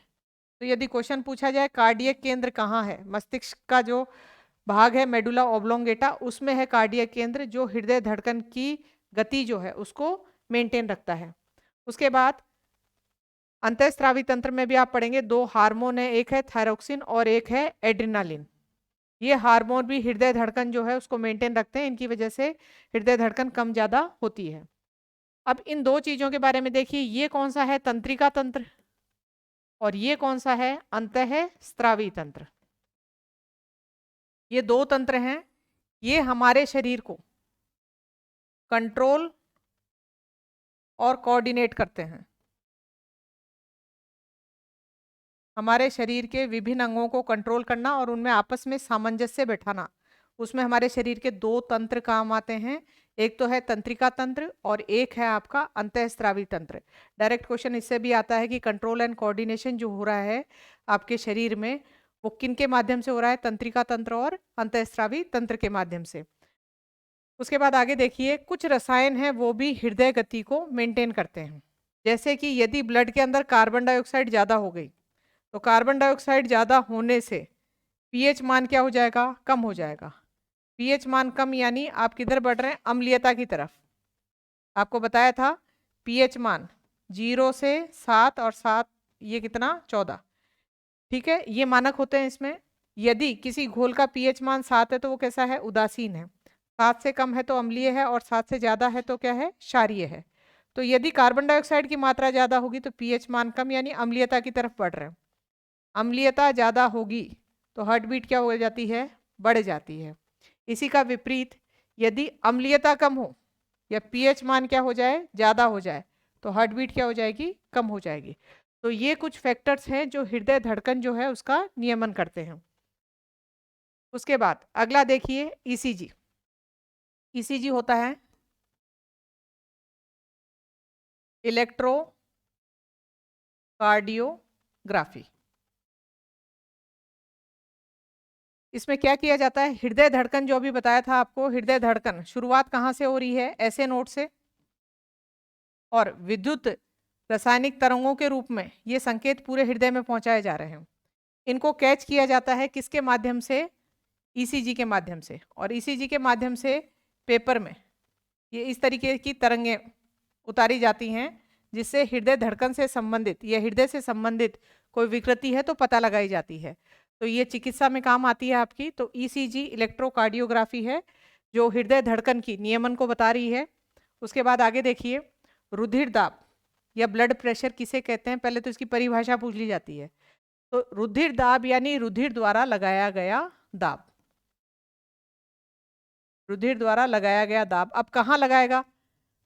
तो यदि क्वेश्चन पूछा जाए कार्डियक केंद्र कहाँ है, मस्तिष्क का जो भाग है मेडुला ओब्लोंगेटा, उसमें है कार्डियक केंद्र, जो हृदय धड़कन की गति जो है उसको मेंटेन रखता है। उसके बाद अंतःस्रावी तंत्र में भी आप पढ़ेंगे, दो हार्मोन है, एक है थायरोक्सिन और एक है एड्रिनालिन। ये हार्मोन भी हृदय धड़कन जो है उसको मेंटेन रखते हैं, इनकी वजह से हृदय धड़कन कम ज्यादा होती है। अब इन दो चीजों के बारे में देखिए, ये कौन सा है तंत्रिका तंत्र और ये कौन सा है अंतःस्रावी तंत्र। ये दो तंत्र हैं, ये हमारे शरीर को कंट्रोल और कोऑर्डिनेट करते हैं। हमारे शरीर के विभिन्न अंगों को कंट्रोल करना और उनमें आपस में सामंजस्य बैठाना, उसमें हमारे शरीर के दो तंत्र काम आते हैं। एक तो है तंत्रिका तंत्र और एक है आपका अंतःस्रावी तंत्र। डायरेक्ट क्वेश्चन इससे भी आता है कि कंट्रोल एंड कोऑर्डिनेशन जो हो रहा है आपके शरीर में, वो किन के माध्यम से हो रहा है, तंत्रिका तंत्र और अंतःस्रावी तंत्र के माध्यम से। उसके बाद आगे देखिए, कुछ रसायन हैं वो भी हृदय गति को मेंटेन करते हैं। जैसे कि यदि ब्लड के अंदर कार्बन डाइऑक्साइड ज़्यादा हो गई, तो कार्बन डाइऑक्साइड ज़्यादा होने से पीएच मान क्या हो जाएगा, कम हो जाएगा। पीएच मान कम यानी आप किधर बढ़ रहे हैं, अम्लीयता की तरफ। आपको बताया था पीएच मान 0 से 7 और 7 ये कितना 14, ठीक है, ये मानक होते हैं इसमें। यदि किसी घोल का पीएच मान 7 है तो वो कैसा है, उदासीन है। 7 से कम है तो अम्लीय है और 7 से ज़्यादा है तो क्या है, क्षारीय है। तो यदि कार्बन डाइऑक्साइड की मात्रा ज़्यादा होगी तो पीएच मान कम यानी अम्लीयता की तरफ बढ़ रहे हैं। अम्लीयता ज़्यादा होगी तो हार्ट बीट क्या हो जाती है, बढ़ जाती है। इसी का विपरीत, यदि अम्लीयता कम हो या पीएच मान क्या हो जाए, ज़्यादा हो जाए, तो हार्ट बीट क्या हो जाएगी, कम हो जाएगी। तो ये कुछ फैक्टर्स हैं जो हृदय धड़कन जो है उसका नियमन करते हैं। उसके बाद अगला देखिए ईसीजी। ईसीजी होता है इलेक्ट्रो कार्डियोग्राफी। इसमें क्या किया जाता है, हृदय धड़कन जो अभी बताया था आपको, हृदय धड़कन शुरुआत कहाँ से हो रही है, ऐसे नोड से, और विद्युत रासायनिक तरंगों के रूप में ये संकेत पूरे हृदय में पहुंचाए जा रहे हैं। इनको कैच किया जाता है किसके माध्यम से, ईसीजी के माध्यम से। और ईसीजी के माध्यम से पेपर में ये इस तरीके की तरंगें उतारी जाती हैं जिससे हृदय धड़कन से संबंधित या हृदय से संबंधित कोई विकृति है तो पता लगाई जाती है। तो ये चिकित्सा में काम आती है आपकी। तो ईसीजी इलेक्ट्रोकार्डियोग्राफी है जो हृदय धड़कन की नियमन को बता रही है। उसके बाद आगे देखिए, रुधिर दाब या ब्लड प्रेशर किसे कहते हैं, पहले तो इसकी परिभाषा पूछ ली जाती है। तो रुधिर दाब यानी रुधिर द्वारा लगाया गया दाब, रुधिर द्वारा लगाया गया दाब। अब कहाँ लगाएगा,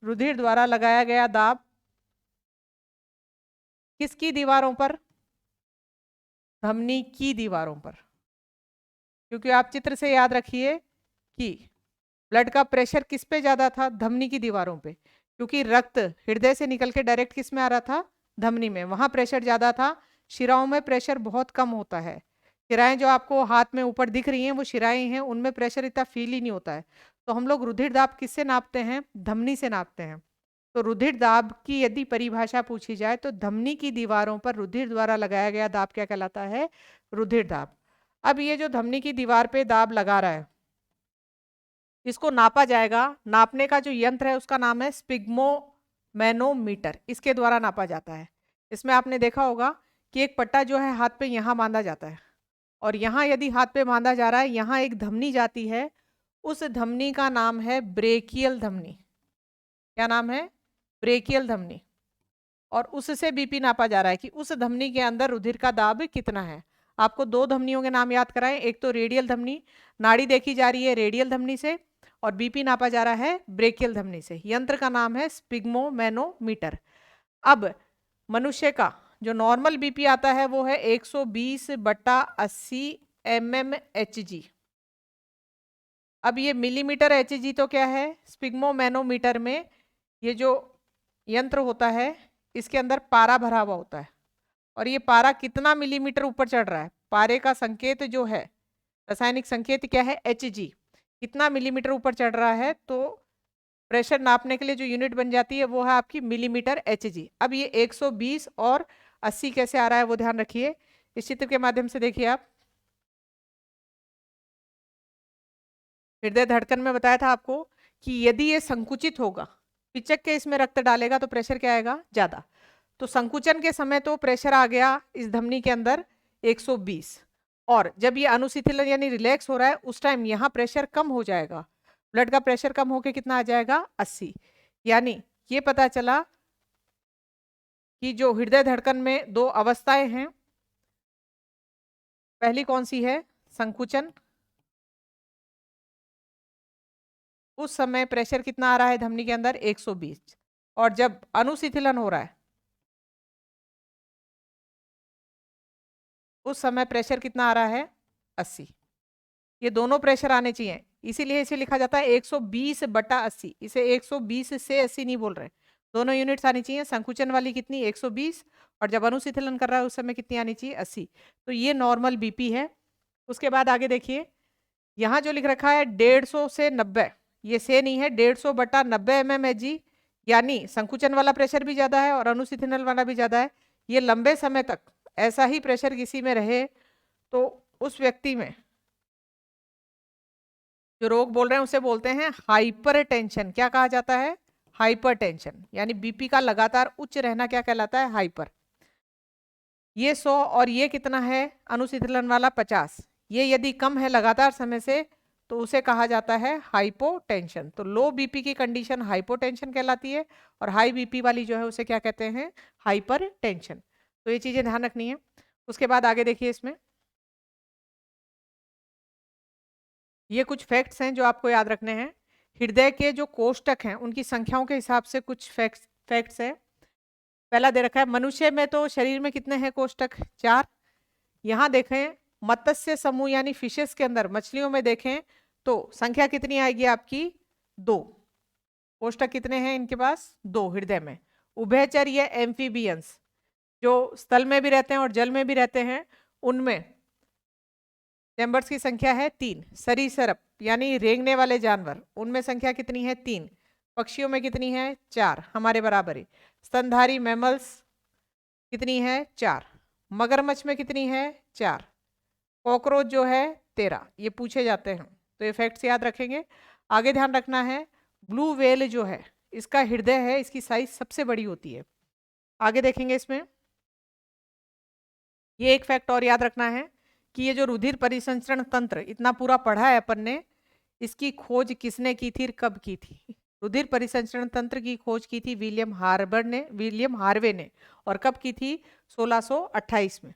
रुधिर द्वारा लगाया गया दाब किसकी दीवारों पर, धमनी की दीवारों पर। क्योंकि आप चित्र से याद रखिए कि ब्लड का प्रेशर किस पे ज्यादा था, धमनी की दीवारों पे, क्योंकि रक्त हृदय से निकल के डायरेक्ट किस में आ रहा था, धमनी में, वहां प्रेशर ज्यादा था। शिराओं में प्रेशर बहुत कम होता है। शिराएं जो आपको हाथ में ऊपर दिख रही हैं वो शिराएं हैं, उनमें प्रेशर इतना फील ही नहीं होता है। तो हम लोग रुधिर दाब किससे नापते हैं, धमनी से नापते हैं। तो रुधिर दाब की यदि परिभाषा पूछी जाए तो धमनी की दीवारों पर रुधिर द्वारा लगाया गया दाब क्या कहलाता है, रुधिर दाब। अब ये जो धमनी की दीवार पे दाब लगा रहा है इसको नापा जाएगा। नापने का जो यंत्र है उसका नाम है स्पिग्मोमैनोमीटर, इसके द्वारा नापा जाता है। इसमें आपने देखा होगा कि एक पट्टा जो है हाथ पे यहाँ बांधा जाता है और यहाँ यदि हाथ पे बांधा जा रहा है, यहाँ एक धमनी जाती है, उस धमनी का नाम है ब्रेकियल धमनी। क्या नाम है, ब्रेकियल धमनी। और उससे बीपी नापा जा रहा है कि उस धमनी के अंदर रुधिर का दाब कितना है। आपको दो धमनियों के नाम याद कराएं, एक तो रेडियल धमनी, नाड़ी देखी जा रही है रेडियल धमनी से, और बीपी नापा जा रहा है ब्रेकियल धमनी से। यंत्र का नाम है स्पिग्मोमैनोमीटर। अब मनुष्य का जो नॉर्मल बीपी आता है वो है 120/80 mmHg। अब ये मिलीमीटर HG तो क्या है, स्पिग्मोमैनोमीटर में ये जो यंत्र होता है इसके अंदर पारा भरा हुआ होता है, और ये पारा कितना मिलीमीटर ऊपर चढ़ रहा है, पारे का संकेत जो है रासायनिक संकेत क्या है, Hg। कितना मिलीमीटर ऊपर चढ़ रहा है तो प्रेशर नापने के लिए जो यूनिट बन जाती है वो है आपकी मिलीमीटर Hg। अब ये 120 और 80 कैसे आ रहा है वो ध्यान रखिए, इस चित्र के माध्यम से देखिए आप। हृदय धड़कन में बताया था आपको कि यदि ये संकुचित होगा, पिचक के इसमें रक्त डालेगा तो प्रेशर क्या आएगा, ज्यादा। तो संकुचन के समय तो प्रेशर आ गया इस धमनी के अंदर 120, और जब ये अनुशिथिलन यानी रिलैक्स हो रहा है उस टाइम यहाँ प्रेशर कम हो जाएगा, ब्लड का प्रेशर कम होके कितना आ जाएगा, 80। यानी ये पता चला कि जो हृदय धड़कन में दो अवस्थाएं हैं, पहली कौन सी है, संकुचन, उस समय प्रेशर कितना आ रहा है धमनी के अंदर, 120, और जब अनुशिथिलन हो रहा है उस समय प्रेशर कितना आ रहा है, 80। ये दोनों प्रेशर आने चाहिए, इसीलिए इसे लिखा जाता है 120/80। इसे 120 से 80 नहीं बोल रहे, दोनों यूनिट्स आनी चाहिए। संकुचन वाली कितनी, 120, और जब अनुशीतलन कर रहा है उस समय कितनी आनी चाहिए, 80। तो ये नॉर्मल बीपी है। उसके बाद आगे देखिए, यहाँ जो लिख रखा है 150 से 90, ये से नहीं है, 150/90 mmHg, यानी संकुचन वाला प्रेशर भी ज्यादा है और अनुशीतलन वाला भी ज्यादा है। ये लंबे समय तक ऐसा ही प्रेशर किसी में रहे तो उस व्यक्ति में जो रोग बोल रहे हैं उसे बोलते हैं हाइपरटेंशन। क्या कहा जाता है, हाइपरटेंशन, यानी बीपी का लगातार उच्च रहना क्या कहलाता है, हाइपर। ये 100 और ये कितना है अनुशीतलन वाला, 50, ये यदि कम है लगातार समय से तो उसे कहा जाता है हाइपोटेंशन। तो लो बीपी की कंडीशन हाइपोटेंशन कहलाती है, और हाई बीपी वाली जो है उसे क्या कहते हैं, हाइपरटेंशन। तो ये चीजें ध्यान रखनी है। उसके बाद आगे देखिए, इसमें ये कुछ फैक्ट्स हैं जो आपको याद रखने हैं। हृदय के जो कोष्ठक हैं उनकी संख्याओं के हिसाब से कुछ फैक्ट्स है। पहला दे रखा है, मनुष्य में तो शरीर में कितने हैं कोष्ठक, 4। यहाँ देखें मत्स्य समूह यानी फिशेस के अंदर, मछलियों में देखें तो संख्या कितनी आएगी आपकी, 2। कोष्ठक कितने हैं इनके पास, 2 हृदय में। उभयचर या एम्फीबियंस जो स्थल में भी रहते हैं और जल में भी रहते हैं, उनमें चैम्बर्स की संख्या है 3। सरीसृप यानी रेंगने वाले जानवर, उनमें संख्या कितनी है, 3। पक्षियों में कितनी है, 4, हमारे बराबर ही। स्तनधारी मैमल्स कितनी है, 4। मगरमच्छ में कितनी है, 4। कॉकरोच जो है 13। ये पूछे जाते हैं तो ये फैक्ट्स याद रखेंगे। आगे ध्यान रखना है, ब्लू व्हेल जो है इसका हृदय है, इसकी साइज सबसे बड़ी होती है। आगे देखेंगे इसमें, ये एक फैक्ट और याद रखना है कि ये जो रुधिर परिसंचरण तंत्र इतना पूरा पढ़ा है अपन ने, इसकी खोज किसने की थी, कब की थी। रुधिर परिसंचरण तंत्र की खोज की थी विलियम हार्वे ने, और कब की थी, 1628 में।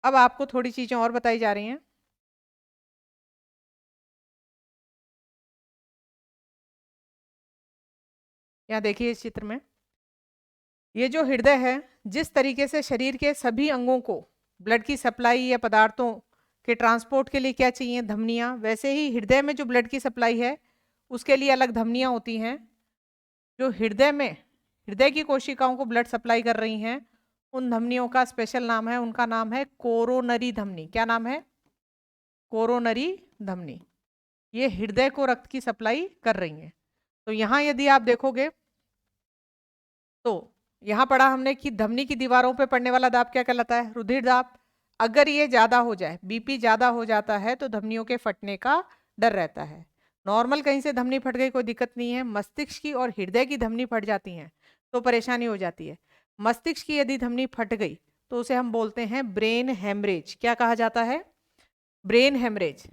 अब आपको थोड़ी चीजें और बताई जा रही हैं। यहाँ देखिए इस चित्र में, ये जो हृदय है, जिस तरीके से शरीर के सभी अंगों को ब्लड की सप्लाई या पदार्थों के ट्रांसपोर्ट के लिए क्या चाहिए, धमनियां, वैसे ही हृदय में जो ब्लड की सप्लाई है उसके लिए अलग धमनियां होती हैं। जो हृदय में हृदय की कोशिकाओं को ब्लड सप्लाई कर रही हैं, उन धमनियों का स्पेशल नाम है, उनका नाम है कोरोनरी धमनी। क्या नाम है, कोरोनरी धमनी। ये हृदय को रक्त की सप्लाई कर रही हैं। तो यहाँ यदि आप देखोगे तो यहाँ पढ़ा हमने कि धमनी की दीवारों पे पड़ने वाला दाब क्या कहलाता है, रुधिर दाब। अगर ये ज्यादा हो जाए, बीपी ज्यादा हो जाता है तो धमनियों के फटने का डर रहता है। नॉर्मल कहीं से धमनी फट गई कोई दिक्कत नहीं है, मस्तिष्क की और हृदय की धमनी फट जाती है तो परेशानी हो जाती है। मस्तिष्क की यदि धमनी फट गई तो उसे हम बोलते हैं ब्रेन हेमरेज। क्या कहा जाता है, ब्रेन हेमरेज।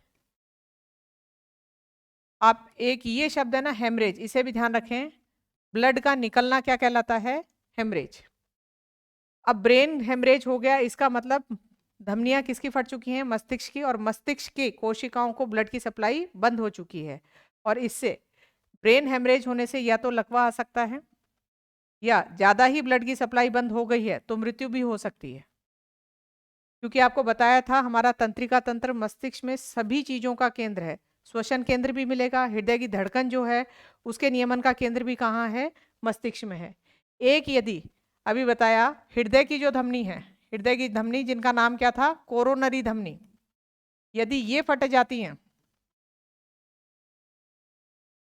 आप एक ये शब्द है ना हेमरेज, इसे भी ध्यान रखें, ब्लड का निकलना क्या कहलाता है, हेमरेज। अब ब्रेन हेमरेज हो गया, इसका मतलब धमनियां किसकी फट चुकी हैं, मस्तिष्क की, और मस्तिष्क की कोशिकाओं को ब्लड की सप्लाई बंद हो चुकी है। और इससे ब्रेन हेमरेज होने से या तो लकवा आ सकता है, या ज्यादा ही ब्लड की सप्लाई बंद हो गई है तो मृत्यु भी हो सकती है। क्योंकि आपको बताया था हमारा तंत्रिका तंत्र मस्तिष्क में सभी चीजों का केंद्र है। श्वसन केंद्र भी मिलेगा, हृदय की धड़कन जो है उसके नियमन का केंद्र भी कहाँ है, मस्तिष्क में है। एक यदि अभी बताया हृदय की जो धमनी है, हृदय की धमनी जिनका नाम क्या था, कोरोनरी धमनी, यदि ये फट जाती हैं,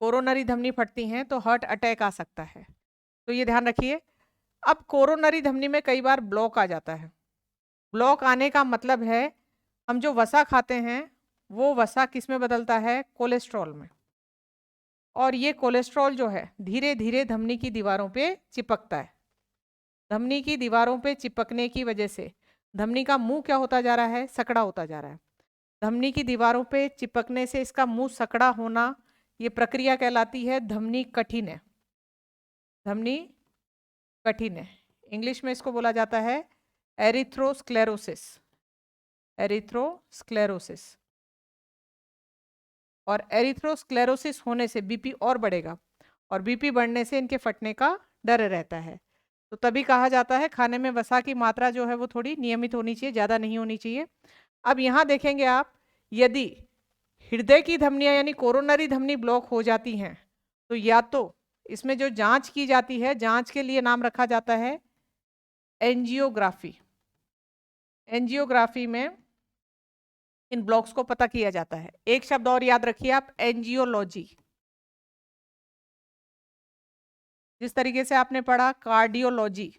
कोरोनरी धमनी फटती हैं, तो हार्ट अटैक आ सकता है। तो ये ध्यान रखिए। अब कोरोनरी धमनी में कई बार ब्लॉक आ जाता है। ब्लॉक आने का मतलब है हम जो वसा खाते हैं वो वसा किस में बदलता है, कोलेस्ट्रॉल में। और ये कोलेस्ट्रॉल जो है धीरे धीरे धमनी की दीवारों पे चिपकता है। धमनी की दीवारों पे चिपकने की वजह से धमनी का मुंह क्या होता जा रहा है, सकड़ा होता जा रहा है। धमनी की दीवारों पे चिपकने से इसका मुंह सकड़ा होना, ये प्रक्रिया कहलाती है धमनी कठिन है। धमनी कठिन है, इंग्लिश में इसको बोला जाता है एरिथ्रोस्क्लेरोसिस। एरिथ्रोस्क्लेरोसिस। और एरिथ्रोस्क्लेरोसिस होने से बीपी और बढ़ेगा, और बीपी बढ़ने से इनके फटने का डर रहता है। तो तभी कहा जाता है खाने में वसा की मात्रा जो है वो थोड़ी नियमित होनी चाहिए, ज़्यादा नहीं होनी चाहिए। अब यहाँ देखेंगे आप, यदि हृदय की धमनियाँ यानी कोरोनरी धमनी ब्लॉक हो जाती हैं, तो या तो इसमें जो जांच की जाती है, जांच के लिए नाम रखा जाता है एंजियोग्राफी। एंजियोग्राफी में इन ब्लॉक्स को पता किया जाता है। एक शब्द और याद रखिए आप, एंजियोलॉजी। जिस तरीके से आपने पढ़ा कार्डियोलॉजी,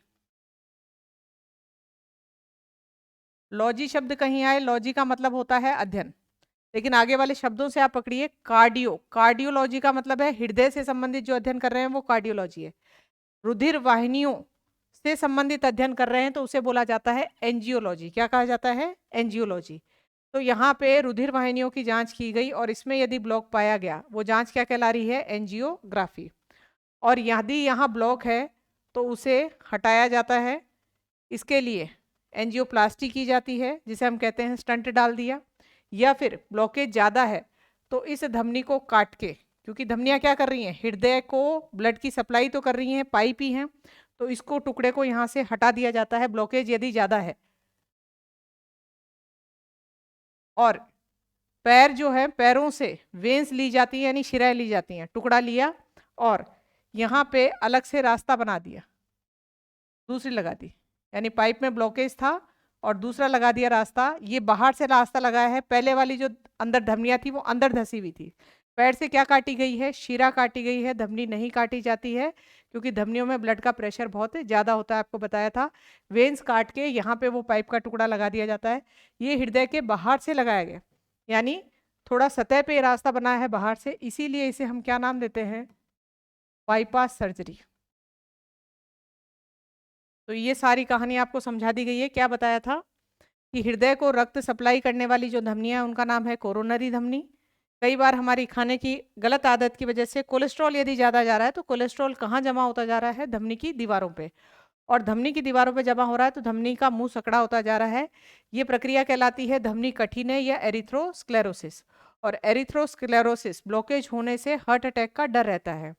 लॉजी शब्द कहीं आए, लॉजी का मतलब होता है अध्ययन, लेकिन आगे वाले शब्दों से आप पकड़िए कार्डियो। कार्डियोलॉजी का मतलब है हृदय से संबंधित जो अध्ययन कर रहे हैं वो कार्डियोलॉजी है। रुधिर वाहिनियों से संबंधित अध्ययन कर रहे हैं तो उसे बोला जाता है एंजियोलॉजी। क्या कहा जाता है, एंजियोलॉजी। तो यहाँ पे रुधिर वाहिनियों की जांच की गई और इसमें यदि ब्लॉक पाया गया, वो जांच क्या कहला रही है, एंजियोग्राफी। और यदि यहाँ ब्लॉक है तो उसे हटाया जाता है। इसके लिए एंजियोप्लास्टी की जाती है, जिसे हम कहते हैं स्टंट डाल दिया। या फिर ब्लॉकेज ज़्यादा है तो इस धमनी को काट के, क्योंकि धमनियाँ क्या कर रही हैं, हृदय को ब्लड की सप्लाई तो कर रही हैं, पाइप ही हैं, तो इसको टुकड़े को यहाँ से हटा दिया जाता है ब्लॉकेज यदि ज़्यादा है। और पैर जो है, पैरों से वेंस ली जाती है यानी शिराएं ली जाती हैं। टुकड़ा लिया और यहाँ पे अलग से रास्ता बना दिया, दूसरी लगा दी, यानी पाइप में ब्लॉकेज था और दूसरा लगा दिया रास्ता। ये बाहर से रास्ता लगाया है, पहले वाली जो अंदर धमनियाँ थी वो अंदर धसी हुई थी। पैर से क्या काटी गई है, शिरा काटी गई है, धमनी नहीं काटी जाती है क्योंकि धमनियों में ब्लड का प्रेशर बहुत ज़्यादा होता है, आपको बताया था। वेंस काट के यहाँ पे वो पाइप का टुकड़ा लगा दिया जाता है। ये हृदय के बाहर से लगाया गया, यानी थोड़ा सतह पे रास्ता बना है बाहर से, इसीलिए इसे हम क्या नाम देते हैं, बाईपास सर्जरी। तो ये सारी कहानी आपको समझा दी गई है। क्या बताया था कि हृदय को रक्त सप्लाई करने वाली जो धमनियाँ है उनका नाम है कोरोनरी धमनी। कई बार हमारी खाने की गलत आदत की वजह से कोलेस्ट्रॉल यदि ज़्यादा जा रहा है तो कोलेस्ट्रॉल कहाँ जमा होता जा रहा है, धमनी की दीवारों पे। और धमनी की दीवारों पे जमा हो रहा है तो धमनी का मुंह सकड़ा होता जा रहा है। ये प्रक्रिया कहलाती है धमनी कठिन है या एरिथ्रोस्क्लेरोसिस। और एरिथ्रोस्क्लेरोसिस ब्लॉकेज होने से हार्ट अटैक का डर रहता है।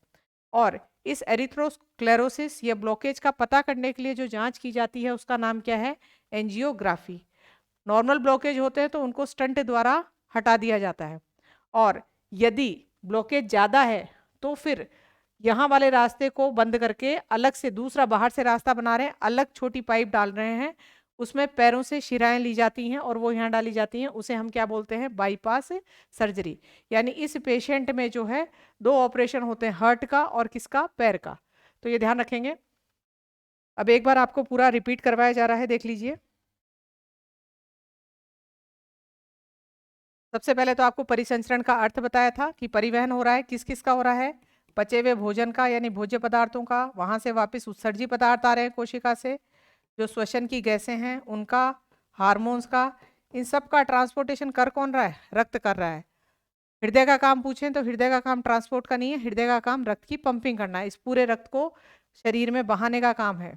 और इस एरिथ्रोस्क्लेरोसिस या ब्लॉकेज का पता करने के लिए जो जांच की जाती है उसका नाम क्या है, एंजियोग्राफी। नॉर्मल ब्लॉकेज होते हैं तो उनको स्टंट द्वारा हटा दिया जाता है। और यदि ब्लॉकेज ज़्यादा है तो फिर यहाँ वाले रास्ते को बंद करके अलग से दूसरा बाहर से रास्ता बना रहे हैं, अलग छोटी पाइप डाल रहे हैं, उसमें पैरों से शिराएं ली जाती हैं और वो यहाँ डाली जाती हैं। उसे हम क्या बोलते हैं, बाईपास सर्जरी। यानी इस पेशेंट में जो है 2 ऑपरेशन होते हैं, हार्ट का और किसका, पैर का। तो ये ध्यान रखेंगे। अब एक बार आपको पूरा रिपीट करवाया जा रहा है, देख लीजिए। सबसे पहले तो आपको परिसंचरण का अर्थ बताया था कि परिवहन हो रहा है, किस किस का हो रहा है, पचे हुए भोजन का यानी भोज्य पदार्थों का, वहां से वापस उत्सर्जी पदार्थ आ रहे हैं कोशिका से, जो श्वसन की गैसें हैं उनका, हार्मोन्स का, इन सब का ट्रांसपोर्टेशन कर कौन रहा है, रक्त कर रहा है। हृदय का काम पूछें तो हृदय का काम ट्रांसपोर्ट का नहीं है, हृदय का काम रक्त की पंपिंग करना है, इस पूरे रक्त को शरीर में बहाने का काम है।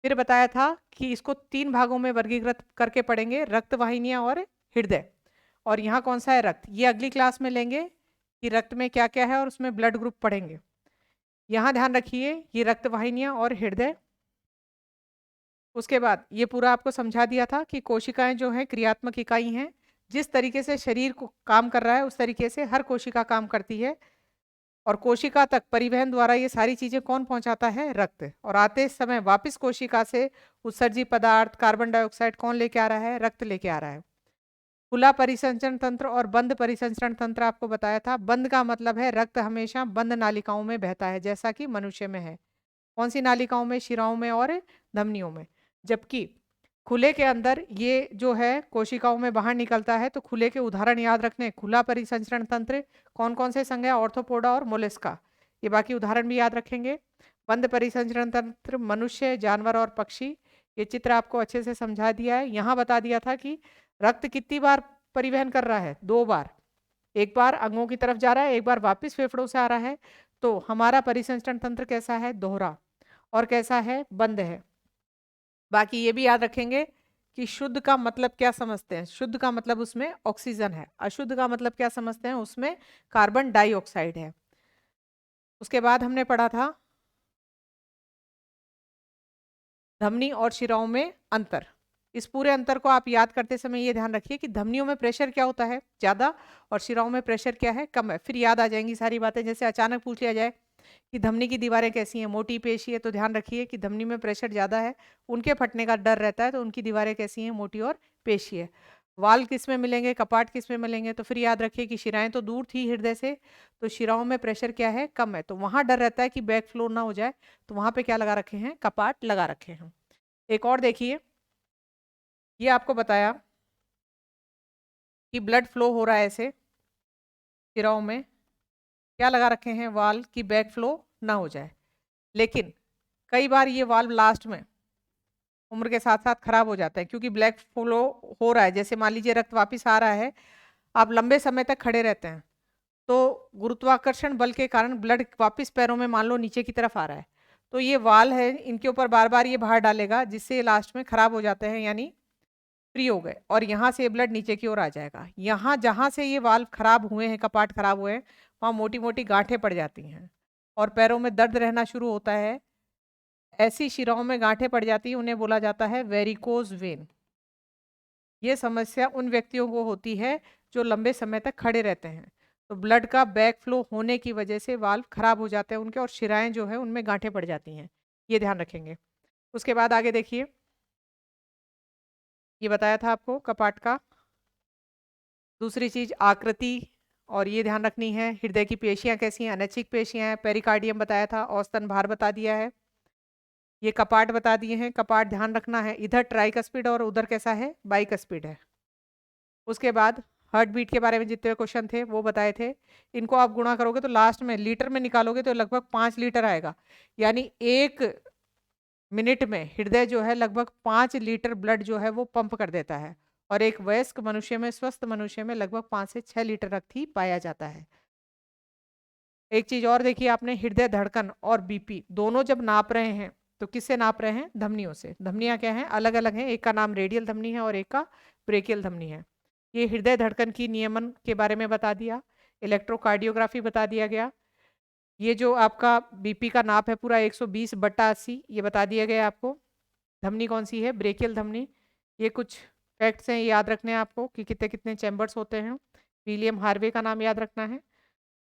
फिर बताया था कि इसको 3 भागों में वर्गीकृत करके पढ़ेंगे, रक्त वाहिनियां और हृदय। और यहाँ कौन सा है, रक्त, ये अगली क्लास में लेंगे कि रक्त में क्या क्या है और उसमें ब्लड ग्रुप पढ़ेंगे। यहाँ ध्यान रखिए, ये रक्त वाहिनियां और हृदय। उसके बाद ये पूरा आपको समझा दिया था कि कोशिकाएं जो हैं क्रियात्मक इकाई हैं, जिस तरीके से शरीर को काम कर रहा है उस तरीके से हर कोशिका काम करती है। और कोशिका तक परिवहन द्वारा ये सारी चीजें कौन पहुंचाता है, रक्त। और आते समय वापस कोशिका से उत्सर्जी पदार्थ कार्बन डाइऑक्साइड कौन लेके आ रहा है, रक्त लेके आ रहा है। खुला परिसंचरण तंत्र और बंद परिसंचरण तंत्र आपको बताया था। बंद का मतलब है रक्त हमेशा बंद नालिकाओं में बहता है, जैसा कि मनुष्य में है। कौन सी नालिकाओं में? शिराओं में और धमनियों में। जबकि खुले के अंदर ये जो है कोशिकाओं में बाहर निकलता है। तो खुले के उदाहरण याद रखने, खुला परिसंचरण तंत्र कौन कौन से संज्ञा? ऑर्थोपोडा और मोलस्का। ये बाकी उदाहरण भी याद रखेंगे। बंद परिसंचरण तंत्र मनुष्य, जानवर और पक्षी। ये चित्र आपको अच्छे से समझा दिया है। यहाँ बता दिया था कि रक्त कितनी बार परिवहन कर रहा है? 2 बार। एक बार अंगों की तरफ जा रहा है, एक बार वापस फेफड़ों से आ रहा है। तो हमारा परिसंचरण तंत्र कैसा है? दोहरा। और कैसा है? बंद है। बाकी ये भी याद रखेंगे कि शुद्ध का मतलब क्या समझते हैं? शुद्ध का मतलब उसमें ऑक्सीजन है। अशुद्ध का मतलब क्या समझते हैं? उसमें कार्बन डाइऑक्साइड है। उसके बाद हमने पढ़ा था धमनी और शिराओं में अंतर। इस पूरे अंतर को आप याद करते समय ये ध्यान रखिए कि धमनियों में प्रेशर क्या होता है? ज्यादा। और शिराओं में प्रेशर क्या है? कम है। फिर याद आ जाएंगी सारी बातें। जैसे अचानक पूछ लिया जाए कि धमनी की दीवारें कैसी हैं? मोटी, पेशी है, तो ध्यान रखिए कि धमनी में प्रेशर ज्यादा है, उनके फटने का डर रहता है, तो उनकी दीवारें कैसी हैं? मोटी और पेशी है। वाल किस में मिलेंगे? कपाट किस में मिलेंगे? तो फिर याद रखिए कि शिराएं तो दूर थी हृदय से, तो शिराओं में प्रेशर क्या है? कम है, तो वहां डर रहता है कि बैक फ्लो ना हो जाए, तो वहां पे क्या लगा रखे हैं? कपाट लगा रखे हैं। एक और देखिए, ये आपको बताया कि ब्लड फ्लो हो रहा है ऐसे शिराओं में, क्या लगा रखे हैं? वाल्व की बैक फ्लो ना हो जाए। लेकिन कई बार ये वाल्व लास्ट में उम्र के साथ साथ खराब हो जाता है, क्योंकि ब्लड फ्लो हो रहा है। जैसे मान लीजिए रक्त वापस आ रहा है, आप लंबे समय तक खड़े रहते हैं, तो गुरुत्वाकर्षण बल के कारण ब्लड वापस पैरों में मान लो नीचे की तरफ आ रहा है, तो ये वाल है, इनके ऊपर बार बार ये बाहर डालेगा, जिससे लास्ट में खराब हो जाते हैं, यानी फ्री हो गए, और यहाँ से ब्लड नीचे की ओर आ जाएगा। यहाँ जहाँ से ये वाल्व खराब हुए हैं, कपाट खराब हुए हैं, वहाँ मोटी मोटी गांठें पड़ जाती हैं और पैरों में दर्द रहना शुरू होता है। ऐसी शिराओं में गांठें पड़ जाती हैं, उन्हें बोला जाता है वेरिकोज वेन। ये समस्या उन व्यक्तियों को होती है जो लंबे समय तक खड़े रहते हैं, तो ब्लड का बैक फ्लो होने की वजह से वाल्व खराब हो जाते हैं उनके, और शिराएं जो है उनमें गांठें पड़ जाती हैं। ये ध्यान रखेंगे। उसके बाद आगे देखिए, ये बताया था आपको कपाट का। दूसरी चीज आकृति, और ये ध्यान रखनी है हृदय की पेशियां कैसी हैं? अनैच्छिक पेशियां हैं। पेरिकार्डियम बताया था, औसतन भार बता दिया है। ये कपाट बता दिए हैं। कपाट ध्यान रखना है, इधर ट्राइकस्पिड और उधर कैसा है? बाइकस्पिड है। उसके बाद हार्ट बीट के बारे में जितने क्वेश्चन थे वो बताए थे। इनको आप गुणा करोगे तो लास्ट में लीटर में निकालोगे तो लगभग 5 लीटर आएगा, यानी 1 मिनट में हृदय जो है लगभग 5 लीटर ब्लड जो है वो पंप कर देता है, और एक वयस्क मनुष्य में, स्वस्थ मनुष्य में लगभग 5 से 6 लीटर रक्त ही पाया जाता है। एक चीज और देखिए आपने, हृदय धड़कन और बीपी दोनों जब नाप रहे हैं तो किससे नाप रहे हैं? धमनियों से। धमनियां क्या हैं? अलग अलग हैं, एक का नाम रेडियल धमनी है और एक का ब्रेकियल धमनी है। ये हृदय धड़कन की नियमन के बारे में बता दिया, इलेक्ट्रोकार्डियोग्राफी बता दिया गया। ये जो आपका बीपी का नाप है पूरा 120/80, ये बता दिया गया आपको। धमनी कौन सी है? ब्रेकियल धमनी। ये कुछ फैक्ट्स हैं, याद रखने हैं आपको कि कितने कितने चैम्बर्स होते हैं। विलियम हार्वे का नाम याद रखना है।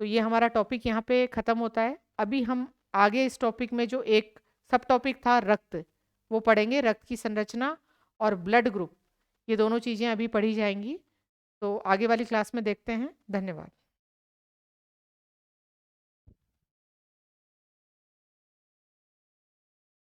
तो ये हमारा टॉपिक यहाँ पे ख़त्म होता है। अभी हम आगे इस टॉपिक में जो एक सब टॉपिक था रक्त, वो पढ़ेंगे। रक्त की संरचना और ब्लड ग्रुप, ये दोनों चीज़ें अभी पढ़ी जाएंगी। तो आगे वाली क्लास में देखते हैं। धन्यवाद।